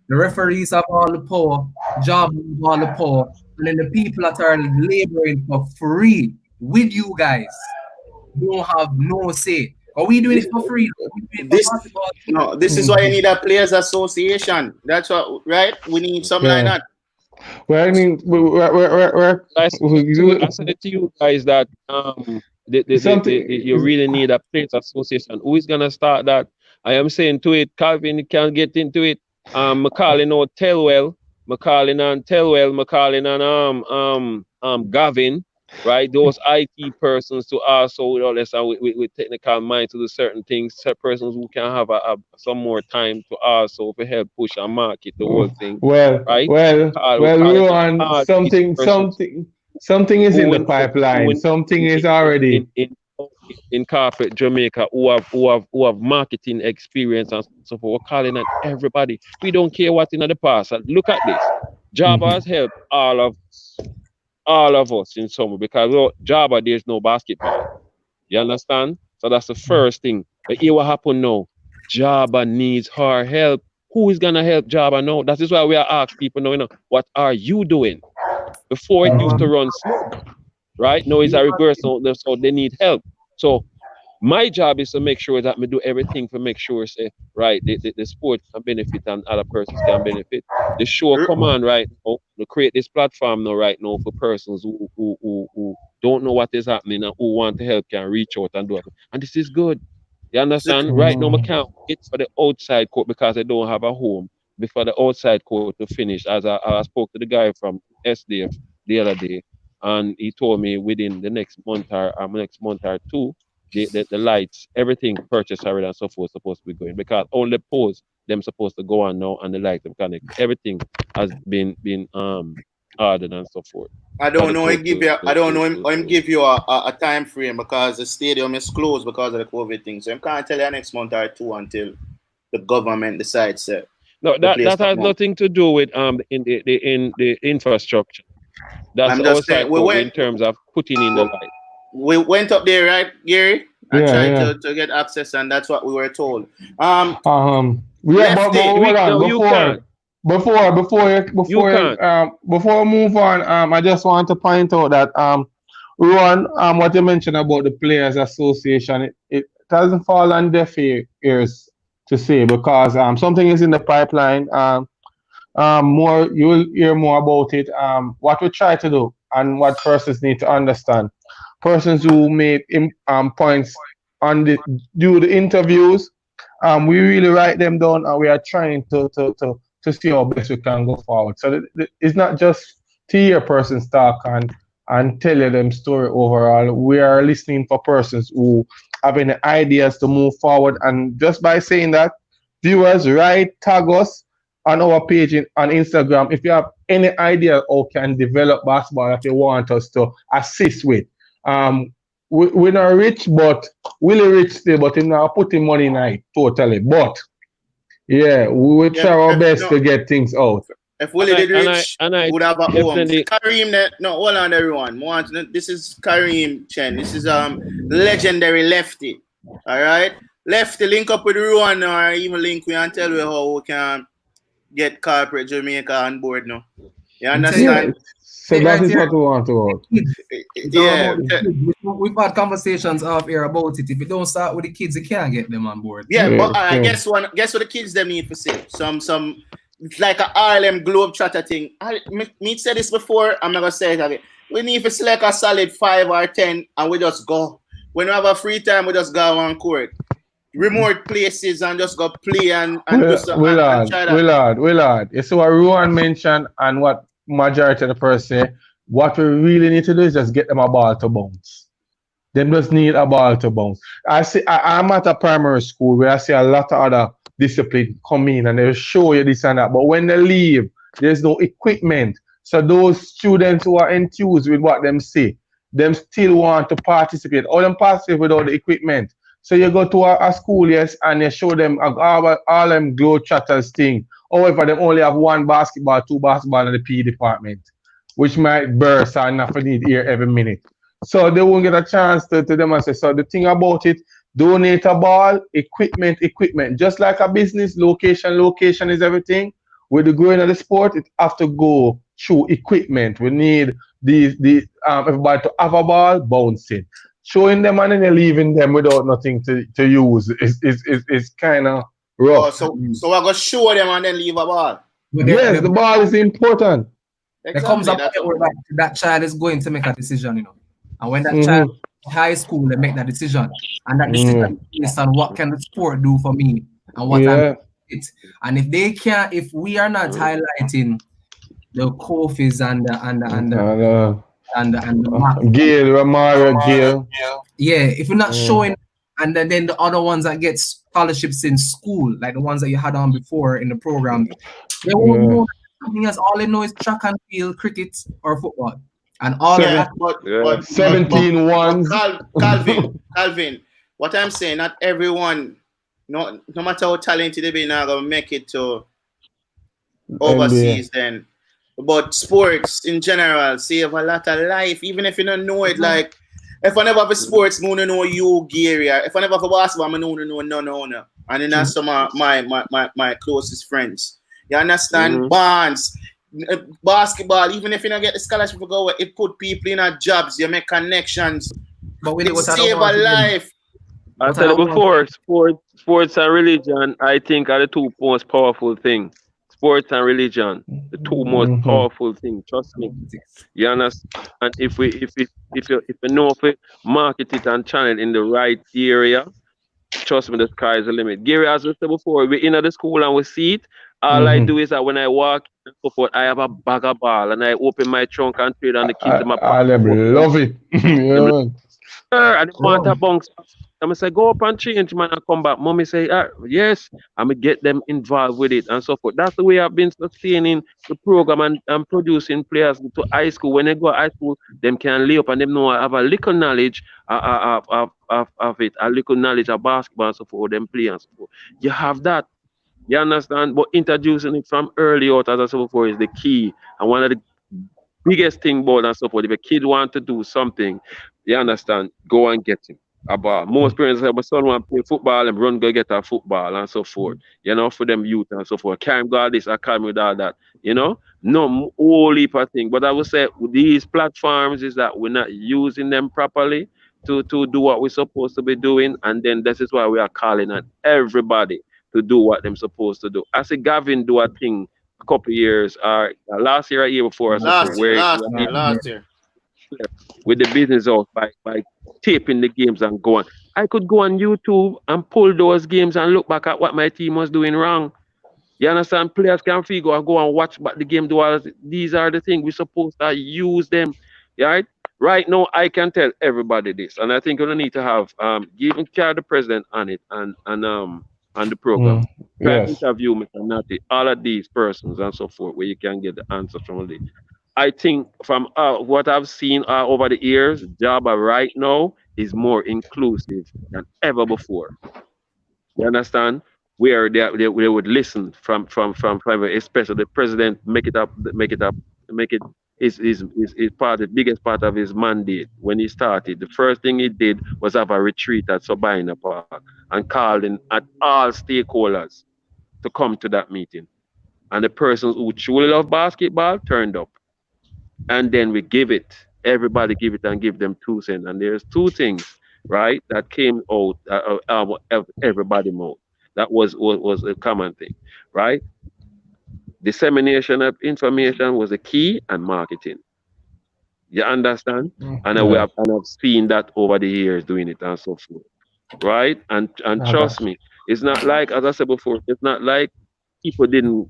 The referees have all the power, job have all the power, and then the people that are laboring for free with you guys don't have no say. Are we doing it for free? This is why you need a players association. That's what, right? We need something like that. Well, I mean, I said it to you guys that you really need a players association. Who is gonna start that? I am saying to it, Calvin can get into it. McCalling or Telwell, Gavin. Right, those IT persons to also with all this with technical mind to do certain things, certain persons who can have some more time to also to help push and market the whole thing. Right? Well, something is in the pipeline. Something is already in corporate Jamaica who have marketing experience and so forth. We're calling on everybody. We don't care what's in the past. Look at this. Jabba has helped all of us in summer, because Jabba, there's no basketball. You understand? So that's the first thing. But here what happened now? Jabba needs her help. Who is gonna help Jabba now? That is why we are asking people now, you know, what are you doing? Before it used to run smooth, right? Now it's a reverse, so they need help. So my job is to make sure that we do everything to make sure, say, right, the sport can benefit and other persons can benefit. The show come on right now to create this platform now right now for persons who don't know what is happening and who want to help can reach out and do it. And this is good. You understand? Right now, I can't wait for the outside court because I don't have a home before the outside court to finish. As I spoke to the guy from SDF the other day, And he told me within the next month or two, the lights, everything purchased already and so forth supposed to be going, because only poles them supposed to go on now and the light them connect. Everything has been ordered and so forth. I don't know. I don't know him give you a time frame because the stadium is closed because of the COVID thing. So I can't tell you next month or two until the government decides. No, that has nothing to do with in the infrastructure. That's also in terms of putting in the light. We went up there, right, Gary? And tried to get access, and that's what we were told. Before we move on, I just want to point out that Ron, what you mentioned about the Players Association, it doesn't fall on deaf ears to say, because something is in the pipeline. More you will hear more about it. What we try to do and what persons need to understand. Persons who make points on do the interviews, we really write them down, and we are trying to see how best we can go forward. So it's not just to hear persons talk and tell you them story overall. We are listening for persons who have any ideas to move forward, and just by saying that, viewers, tag us on our page on Instagram if you have any idea how can develop basketball that you want us to assist with. We're not rich, but Willie rich still, but he's not putting money in it totally. But yeah, we will try our best to get things out. If Willie did rich, we would have a home. Kareem, hold on everyone. This is Kareem Chen. This is legendary lefty. All right, lefty link up with Ruan, or even link we and tell you how we can get corporate Jamaica on board now. You understand? So that is what we want to Yeah. We've had conversations off here about it. If you don't start with the kids, you can't get them on board. Yeah, but guess what the kids them need to say? Some it's like a Harlem Globetrotter thing. Me said this before, I'm not gonna say it again. We need to select a solid 5 or 10 and we just go. When we have a free time, we just go on court. Remote places and just go play and do something. Willard. You see what Ruan mentioned and what majority of the person say, what we really need to do is just get them a ball to bounce. Them just need a ball to bounce. I'm at a primary school where I see a lot of other discipline come in and they'll show you this and that. But when they leave, there's no equipment. So those students who are enthused with what them say, them still want to participate. Or them participate without the equipment. So you go to a school, yes, and you show them all them Globetrotters thing. However, they only have 1 basketball, 2 basketball in the PE department, which might burst and not need here every minute. So they won't get a chance to demonstrate. So the thing about it, donate a ball, equipment. Just like a business, location is everything. With the growing of the sport, it have to go through equipment. We need everybody to have a ball bouncing. Showing them and then leaving them without nothing to use is kind of rough. So we're going to show them and then leave a ball. Yes, the ball is important. There comes a point where that child is going to make a decision, you know. And when that child in high school, they make that decision. And that decision is based on what can the sport do for me and what I'm it. And if we are not highlighting the Kofis and the Gail, Ramara, Gail. Yeah, if you're not showing, and then the other ones that get scholarships in school, like the ones that you had on before in the program, they won't know something else. All they know is track and field, cricket, or football. And all that. But 17 ones. Calvin, what I'm saying, not everyone, no matter how talented they be, now gonna make it to overseas then. But sports in general save a lot of life, even if you don't know it. Like, if I never have a sports, I don't know you, Gary. If I never have a basketball, I don't know none owner. And then that's some of my closest friends. You understand? Bonds, basketball, even if you don't get the scholarship to go, it put people in jobs, you make connections. But it save a life. I said it before, sports and religion, I think, are the 2 most powerful things. Sports and religion, the 2 most powerful things. Trust me. You understand? And if you know if we market it and channel in the right area, trust me, the sky is the limit. Gary, as I said before, we're in the school and we see it. All I do is that when I walk so forth. I have a bag of ball and I open my trunk and trade on the kids in my I love it. Yeah. And the want a bounce. I'm say go up and change, man, and come back. Mommy say, yes, I'm gonna get them involved with it and so forth. That's the way I've been sustaining the program and producing players to high school. When they go to high school, them can lay up and them know I have a little knowledge of it, a little knowledge of basketball and so forth, them play and so forth. You have that. You understand? But introducing it from early out, as I said before, is the key. And one of the biggest thing about and so forth, if a kid want to do something, you understand, go and get him a ball. Most parents say, my son want to play football and run go get a football and so forth. You know, for them youth and so forth. Can't go this, I can't with all that. You know, no whole heap of thing. But I would say these platforms is that we're not using them properly to do what we're supposed to be doing. And then this is why we are calling on everybody to do what they're supposed to do. I see Gavin do a thing a couple of years, last year or year before. Last year. With the business out by taping the games and going. I could go on YouTube and pull those games and look back at what my team was doing wrong. You understand? Players can figure and go and watch but the game do all. These are the things we're supposed to use them. Right? Right now, I can tell everybody this, and I think we need to have given care the president on it and the program. Try to interview Mr. Natty, all of these persons and so forth, where you can get the answers from them. I think from what I've seen over the years, Jabba right now is more inclusive than ever before. You understand? Where they would listen from especially the president make it is part the biggest part of his mandate when he started. The first thing he did was have a retreat at Sabina Park and called in at all stakeholders to come to that meeting. And the persons who truly love basketball turned up. And then we give it, everybody give it and give them 2 cents. And there's 2 things, right, that came out of everybody's mouth. That was a common thing, right? Dissemination of information was the key and marketing. You understand? And I've seen that over the years doing it and so forth. Right? And trust me, it's not like, as I said before, it's not like people didn't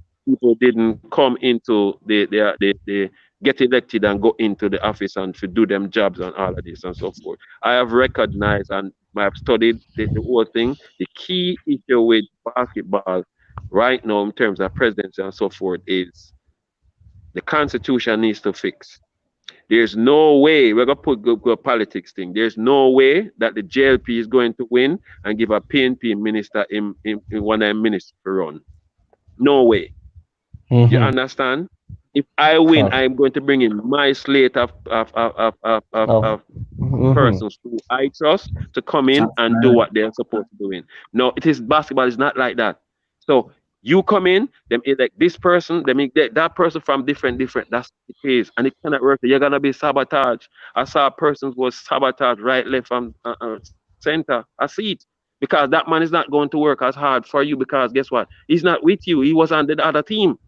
come into the get elected and go into the office and to do them jobs and all of this and so forth. I have recognized and I have studied the whole thing. The key issue with basketball right now in terms of presidency and so forth is the constitution needs to fix. There's no way we're gonna put good politics thing. There's no way that the JLP is going to win and give a PNP minister in one of ministers to run. No way. You understand? If I win, I'm going to bring in my slate of persons who I trust to come in and do what they're supposed to do. No, it is basketball is not like that. So you come in, them elect this person, them elect that person from different. That's the case, and it cannot work. You're gonna be sabotaged. I saw persons was sabotaged right, left, and center. I see it because that man is not going to work as hard for you because guess what? He's not with you. He was on the other team.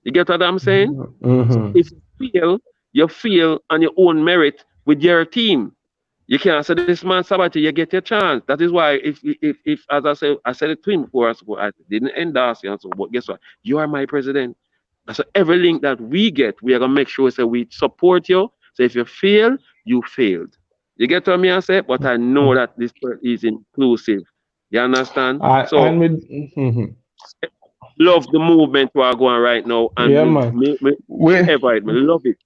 You get what I'm saying? So if you fail on your own merit with your team. You can't say this man Sabati, you get your chance. That is why if as I said it to him before, I didn't endorse you, but guess what? You are my president. So every link that we get, we are gonna make sure so we support you. So if you fail, you failed. You get what I say? But I know that this is inclusive. You understand? Love the movement we are going right now, and me love it.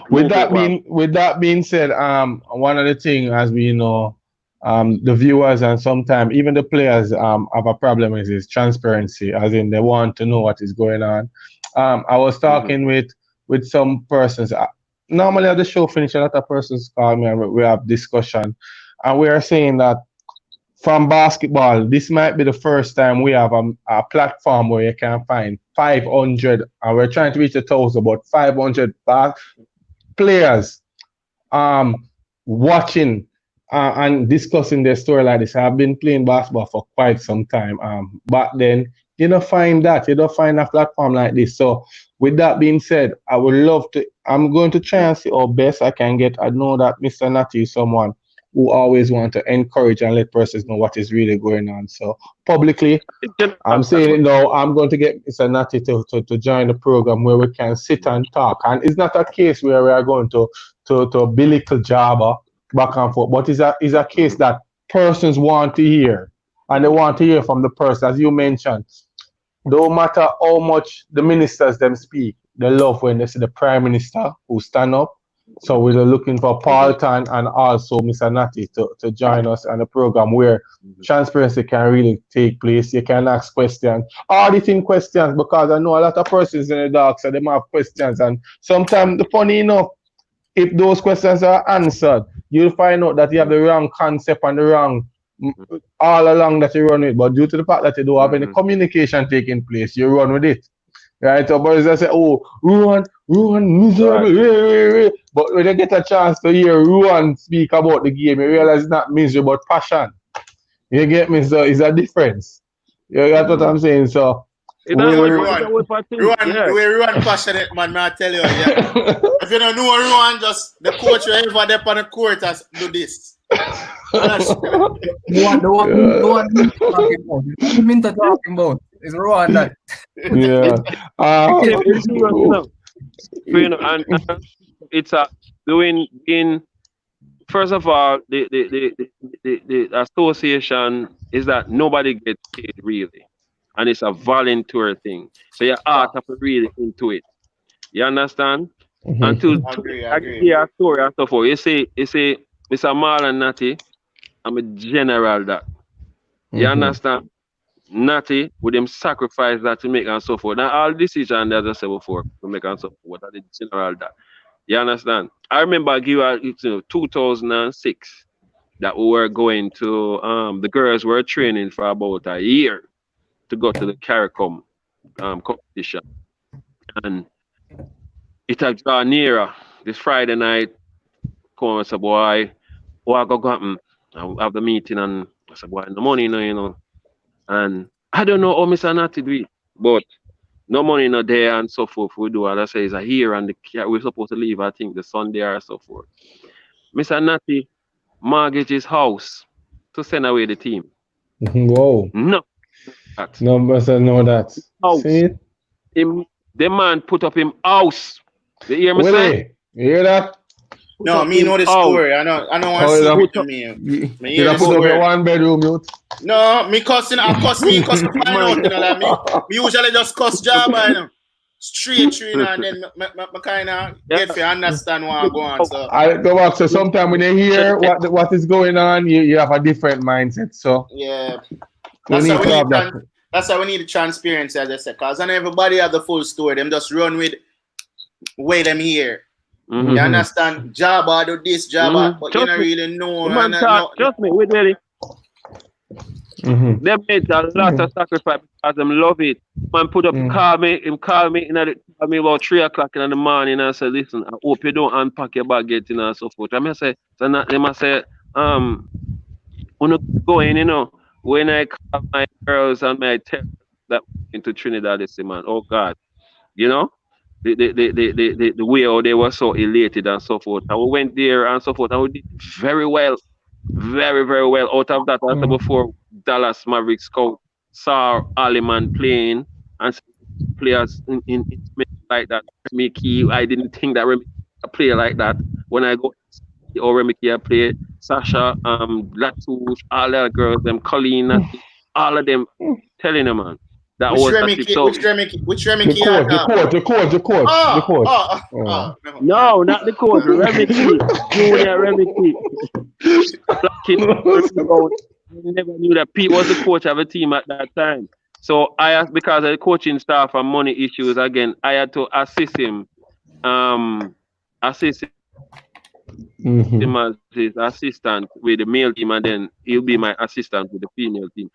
With that being said, one of the things, as we know, the viewers and sometimes even the players have a problem is transparency, as in they want to know what is going on. I was talking with some persons. Normally at the show finish, a lot of persons call me and we have discussion, and we are saying that from basketball, this might be the first time we have a platform where you can find 500, and we're trying to reach 1,000, but 500 players watching and discussing their story like this. I've been playing basketball for quite some time. But then you don't find a platform like this. So with that being said, I'm going to try and see how best I can get. I know that Mr. Natty is someone who always want to encourage and let persons know what is really going on. So publicly, I'm saying it now, I'm going to get Mr. Natty to join the program where we can sit and talk. And it's not a case where we are going to belittle Jabba back and forth, but it's a case that persons want to hear. And they want to hear from the person, as you mentioned. No matter how much the ministers them speak, they love when they see the Prime Minister who stand up. So we're looking for Paulton and also Mr. Natty to join us on the program where transparency can really take place. You can ask questions, auditing questions, because I know a lot of persons in the dark, so they might have questions. And sometimes, funny enough, if those questions are answered, you'll find out that you have the wrong concept and the wrong all along that you run with. But due to the fact that you don't have any communication taking place, you run with it. Right? So boys they say, oh, Ruan, miserable. Right. But when you get a chance to hear Ruan speak about the game, you realize it's not misery but passion. You get me? So it's a difference. You get what I'm saying? So Ruan passionate man, may I tell you, yeah. If you don't know Ruan, just the coach whoever there on the court has do this. The one Minta talking about is Ruan that. Yeah. And it's a doing in. First of all, the association is that nobody gets paid really, and it's a volunteer thing. So you have to really into it. You understand? And to hear a story and so forth. You say, Mr. Marlon Natty, I'm a general that. You understand? Natty with them sacrifice that to make and so forth. Now all decisions as I said before to make and so forth. What are the general that? You understand? I remember 2006 that we were going to the girls were training for about a year to go to the CARICOM competition. And it had drawn nearer. This Friday night, come and say, boy, what go happen? I have the meeting and I said, boy, no money, no, you know. And I don't know how Mr. Natty do it, but no money no there and so forth. We do what I say is a here and we're supposed to leave, I think, the Sunday or so forth. Mr. Natty mortgaged his house to send away the team. Whoa. No. No person know that. House. See? The man put up him house. You hear me say? You hear that? No, me know the story. I know what to see with me. You put up a 1 bedroom, youth. No, me cussing, I cuss me find out, you know that me usually just cuss Jabba, you know. Straight and then I kind of get to understand what I'm going. So I go back. So sometimes when you hear what is going on, you have a different mindset. So yeah, that's why we need the transparency, as I said, because not everybody have the full story. Them just run with way them here. You understand? Jabba do this, Jabba, but you don't really know. Trust me, wait, really. They made a lot of sacrifice because them love it. Man put up, call me about 3 o'clock in the morning and say, listen, I hope you don't unpack your baggage and so forth. I must say, they must say, when I go in, you know, when I call my girls and my tell that into Trinidad, they say, man, oh God, you know, the way how they were so elated and so forth. And we went there and so forth, and we did very well. Very, very well. Out of that, after before Dallas Mavericks scout saw Aliman playing and players in like that. Mickey, I didn't think that Remy play like that. When I go or Remy play, Sasha, Latouche, all the girls, them Colleen, all of them telling them, man. That which was Remy? The coach. No, not the coach. Remy Key. Junior Remy Key. Never knew that Pete was the coach of a team at that time. So I asked, because of the coaching staff and money issues, again, I had to assist him. Him as his assistant with the male team, and then he'll be my assistant with the female team.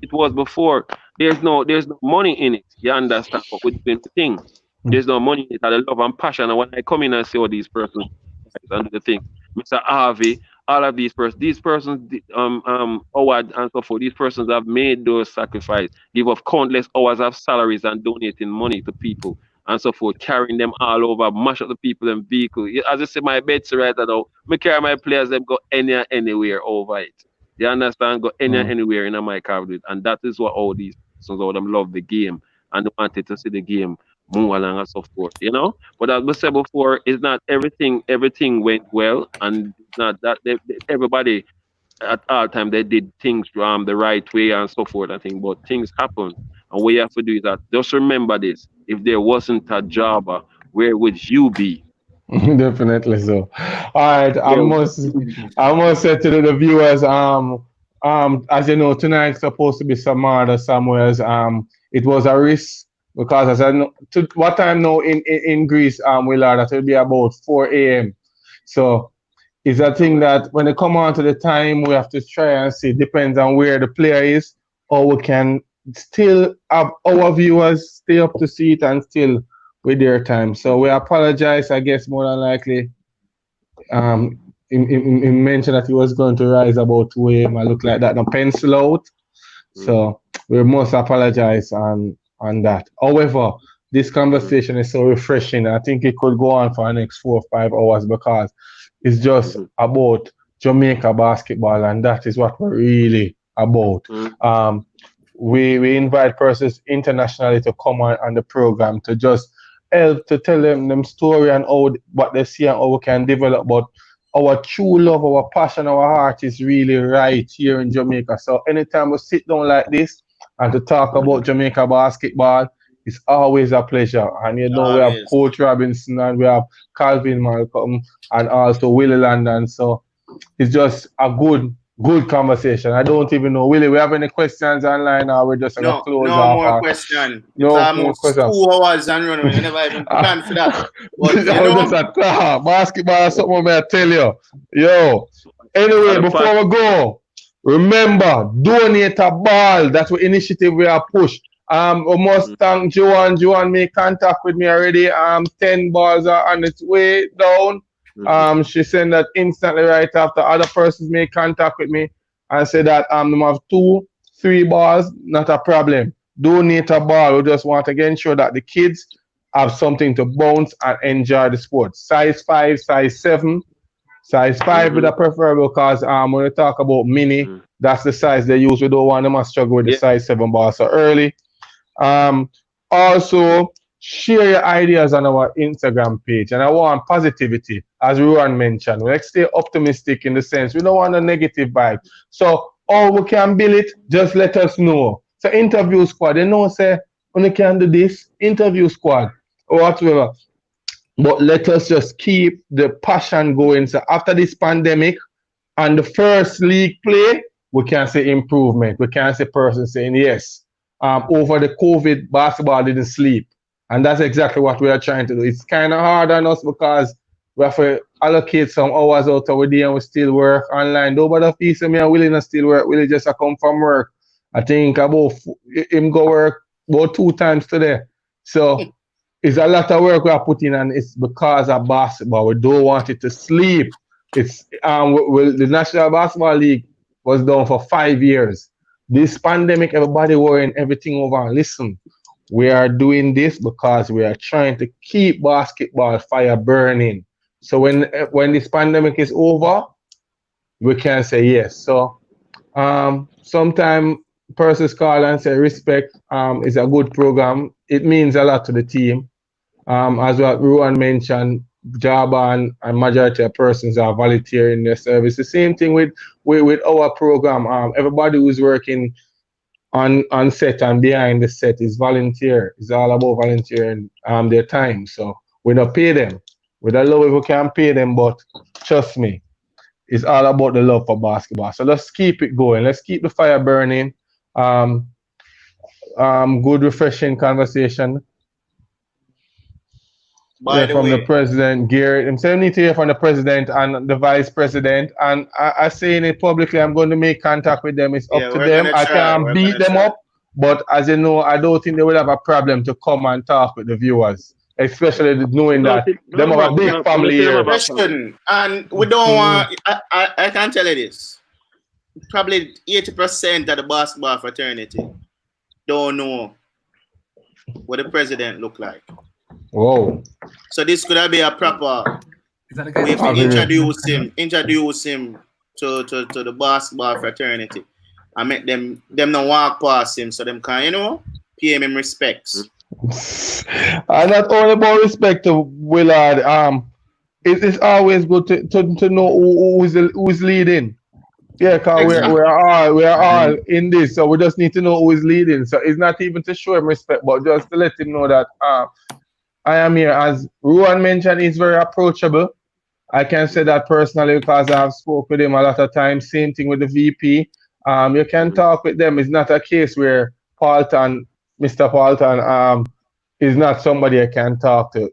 It was before. There's no money in it. You understand? But with the thing, there's no money in it. I love and passion. And when I come in and see all these persons and the thing, Mr. Harvey, all of these persons, Howard and so forth, these persons have made those sacrifices, give up countless hours of salaries and donating money to people. and so forth, carrying them all over, mash up the people in vehicle. As I say, my bets right now, me carry my players, them go anywhere over it. You understand? Go anywhere in my car with it. And that is what all these persons all them love the game and they wanted to see the game move along and so forth, you know? But as we said before, it's not everything went well, and it's not that everybody at all time they did things the right way and so forth, I think, but things happen. And what you have to do is that just remember this: if there wasn't a Jabba, where would you be? Definitely so. All right, I must say to the viewers, as you know, tonight's supposed to be Samada somewheres. It was a risk because as I know, to what time now in Greece, Willard, that will be about 4 a.m. So it's a thing that when they come on to the time, we have to try and see. Depends on where the player is, or we can still have our viewers stay up to see it and still with their time. So we apologize, I guess, more than likely. He mentioned that he was going to rise about 2 a.m. I look like that, no pencil out. So we must apologize on that. However, this conversation is so refreshing. I think it could go on for the next 4 or 5 hours because it's just about Jamaica basketball, and that is what we're really about. We invite persons internationally to come on the program to just help to tell them story and what they see and how we can develop. But our true love, our passion, our heart is really right here in Jamaica. So anytime we sit down like this and to talk about Jamaica basketball, it's always a pleasure. And you know, we have Coach Robinson and we have Calvin Malcolm and also Willie London. So it's just a good conversation. I don't even know, Willie, we have any questions online, or we're just going to close off? No more question. No more question. 2 hours and running. We never even plan for that. But, you know, basketball is something I tell you. Yo. Anyway, before we go, remember, donate a ball. That's what initiative we are pushed. We must thank Joanne. Joanne made contact with me already. 10 balls are on its way down. She sent that instantly right after other persons made contact with me and said that them have 2, 3 balls, not a problem. Donate a ball. We just want to ensure that the kids have something to bounce and enjoy the sport. Size 5, size 7. Size 5 with a preferable because when we talk about mini, that's the size they use. We don't want them to struggle with the size 7 ball so early. Also, share your ideas on our Instagram page. And I want positivity, as Ruan mentioned. Let's stay optimistic in the sense we don't want a negative vibe. So, we can build it, just let us know. So, interview squad, they know, say, when you can do this, interview squad, or whatever. But let us just keep the passion going. So, after this pandemic and the first league play, we can see improvement. We can see persons saying, yes, over the COVID, basketball didn't sleep. And that's exactly what we are trying to do. It's kind of hard on us because we have to allocate some hours out of the day and we still work online. Nobody feels me and Willie not still work. Willie just come from work. I think about him go work about 2 times today. So it's a lot of work we are putting, and it's because of basketball. We don't want it to sleep. It's the National Basketball League was down for 5 years. This pandemic, everybody worrying everything over. Listen, we are doing this because we are trying to keep basketball fire burning. So when this pandemic is over, we can say yes. So sometimes persons call and say respect is a good program. It means a lot to the team. As what Ruan mentioned, Jabba and majority of persons are volunteering their service. The same thing with our program. Everybody who's working on set and behind the set is volunteer. It's all about volunteering their time. So we don't pay them. We don't know if we can pay them, but trust me, it's all about the love for basketball. So let's keep it going. Let's keep the fire burning. Good, refreshing conversation. From the president, Gary. I'm saying need to hear from the president and the vice president. And I saying it publicly, I'm going to make contact with them. It's up to them. I can't beat them up. But as you know, I don't think they will have a problem to come and talk with the viewers. Especially knowing that them have a big family here. And we don't want, I can tell you this. Probably 80% of the basketball fraternity don't know what the president look like. Whoa. So this could be a proper way to introduce him to the basketball fraternity and make them not walk past him so them can, pay him respects. And not only about respect to Willard, it's always good to know who's leading. Yeah, because we're all in this, so we just need to know who is leading. So it's not even to show him respect, but just to let him know that I am here. As Ruan mentioned, he's very approachable. I can say that personally because I've spoke with him a lot of times. Same thing with the VP. You can talk with them. It's not a case where Mr. Paulton, is not somebody I can talk to.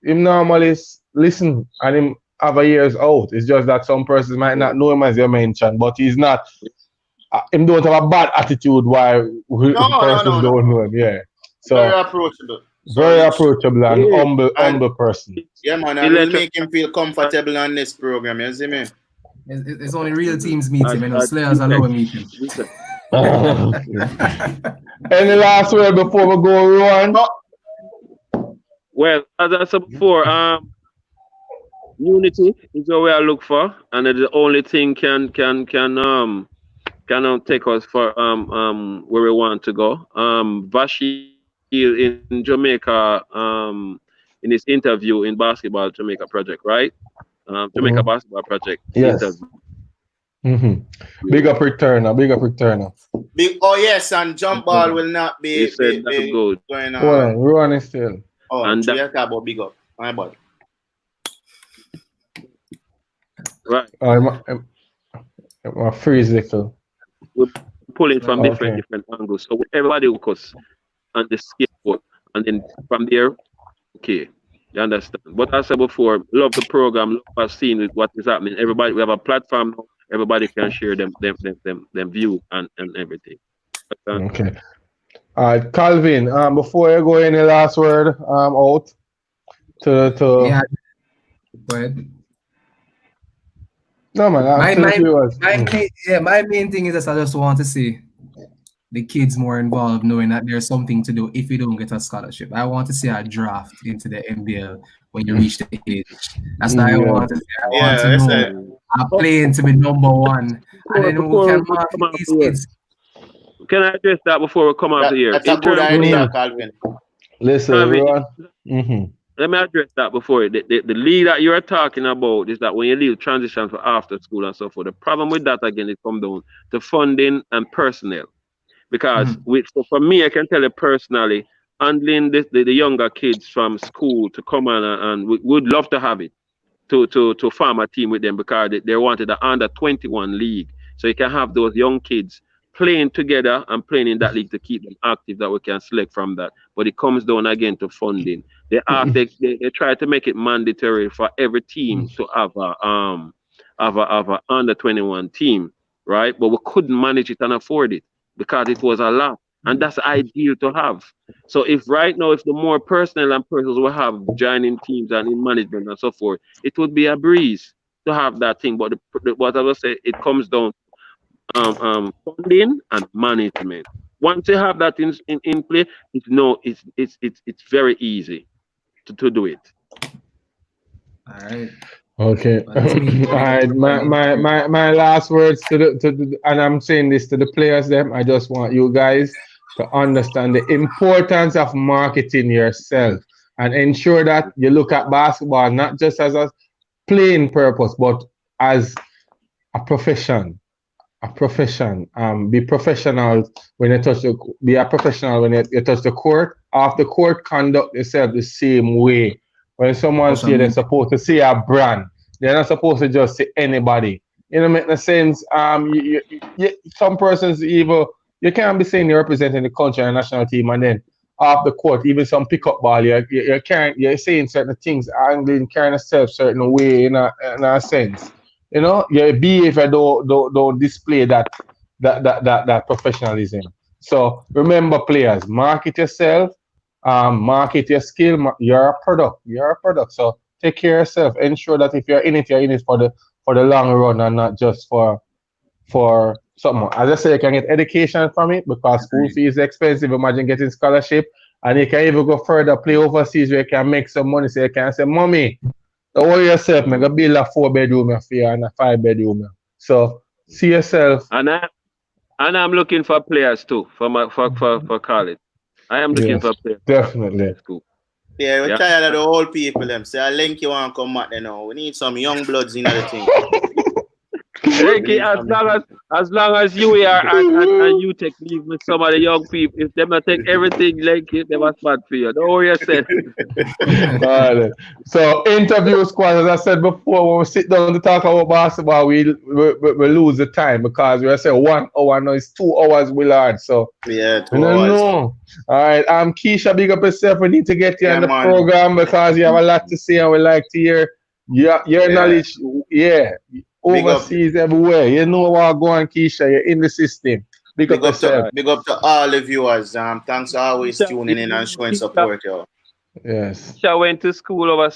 Him normally listen and him have a years out. It's just that some persons might not know him as you mentioned, but he's not. Him don't have a bad attitude while persons don't know him. Yeah. So very approachable. Very approachable and humble person. Yeah, man, I will make him feel comfortable on this program. You see me? It's only real teams meet him, Slayers alone meet him. Any last word before we go on? Well, as I said before, unity is what we are looking for, and the only thing can take us for where we want to go. Vashi in Jamaica, in his interview in Basketball Jamaica Project, right? Jamaica Basketball Project. Yes. Big up returner. Yes, and jump ball will not be. He said that's good. Going on. Well, Ruan is still. Oh, and that about big up. My bad. Right. My freeze little. We're pulling from different angles. So everybody will focus on the skateboard, and then from there, okay, you understand. What I said before, love the program, love seeing what is happening. Everybody, we have a platform now. Everybody can share them view and everything. Okay. All right, Calvin. Before you go, any last word out to yeah. Go ahead. No man, my main thing is that I just want to see the kids more involved, knowing that there's something to do if you don't get a scholarship. I want to see a draft into the NBL when you reach the age. That's what I want to see. I want to know I'm playing to be number one. And then we can mark these kids. Can I address that before we come out here? That's a good idea, Calvin. Listen, everyone. Let me address that before. The lead that you're talking about is that when you leave transition for after school and so forth, the problem with that, again, it comes down to funding and personnel. Because so for me, I can tell you personally, handling the younger kids from school to come on and we would love to have it to form a team with them because they wanted the under 21 league. So you can have those young kids playing together and playing in that league to keep them active, that we can select from that. But it comes down again to funding. They try to make it mandatory for every team to have a under 21 team, right? But we couldn't manage it and afford it because it was a lot. And that's ideal to have. So if the more personnel and persons we have joining teams and in management and so forth, it would be a breeze to have that thing. But what I will say, it comes down funding and management. Once you have that in play, it's very easy to do it. All right. Okay. All right. My last words to and I'm saying this to the players. I just want you guys to understand the importance of marketing yourself and ensure that you look at basketball not just as a playing purpose, but as a profession. Be professional when you touch be a professional when you touch the court. Off the court, conduct yourself the same way. When someone see they're supposed to see a brand, they're not supposed to just see anybody. You know, make no sense. Some persons even you can't be saying you're representing the country and national team, and then off the court, even some pickup ball, you're saying certain things, angling, carrying yourself certain way in a sense. You know, you behave if don't display that professionalism. So remember, players, market yourself, market your skill. You're a product. So take care of yourself. Ensure that if you're in it for the long run and not just for something. As I say, you can get education from it because school fees is expensive. Imagine getting scholarship And you can even go further, play overseas where you can make some money. So you can say, Mommy, don't worry yourself, man. Go build a 4-bedroom for you and a 5-bedroom. So see yourself. And I'm looking for players too for college. I am looking for players. Definitely. Cool. Yeah, we're tired of the old people. Them say, I link you want to come back. Now we need some young bloods in the thing. Lenky, as long as you are and you take leave with some of the young people, if them not take everything, Lenky, they must bad for you. Don't worry yourself. Right. So interview squad, as I said before, when we sit down to talk about basketball, we lose the time because we say 1 hour now, it's 2 hours we learn. So yeah, 2 hours. No. All right, Keisha, big up yourself. We need to get you on the program because you have a lot to say and we like to hear your knowledge. Yeah. Overseas everywhere. You know what going, Keisha. You're in the system. Big up to all the viewers. Thanks for always tuning in and showing support, yo. Yes. Keisha went to school over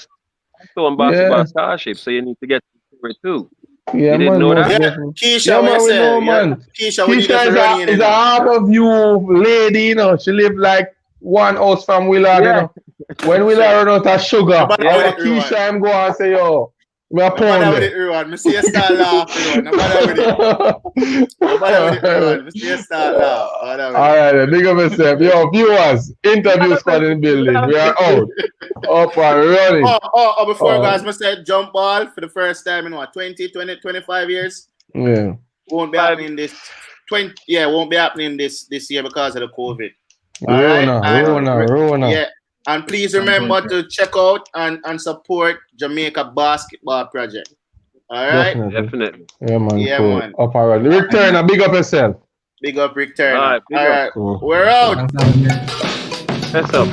Stone Basketball Scholarship, so you need to get it too. Yeah, you didn't know that? Yeah, Keisha, Keisha is a hard of you lady, you know. She live like 1 house from Willard, you know. When Willard run out of sugar, Keisha, I'm going and say, yo. No matter with it, Ruan. I see you start laughing. No matter with it. No matter with it, Ruan. I see you start laughing. All right, big up yourself. Yo, viewers, interview squad in the building. We are out. Up and running. Before guys, I said jump ball for the first time in what, 25 years? Yeah. Won't be happening this year because of the COVID. Rona. Yeah. And please remember to check out and support Jamaica Basketball Project. All right? Definitely. Yeah, man. Yeah, cool. man. Up and running. Rick Turner, big up yourself. Big up, Rick Turner. All right. All right. Cool. We're out. That's up.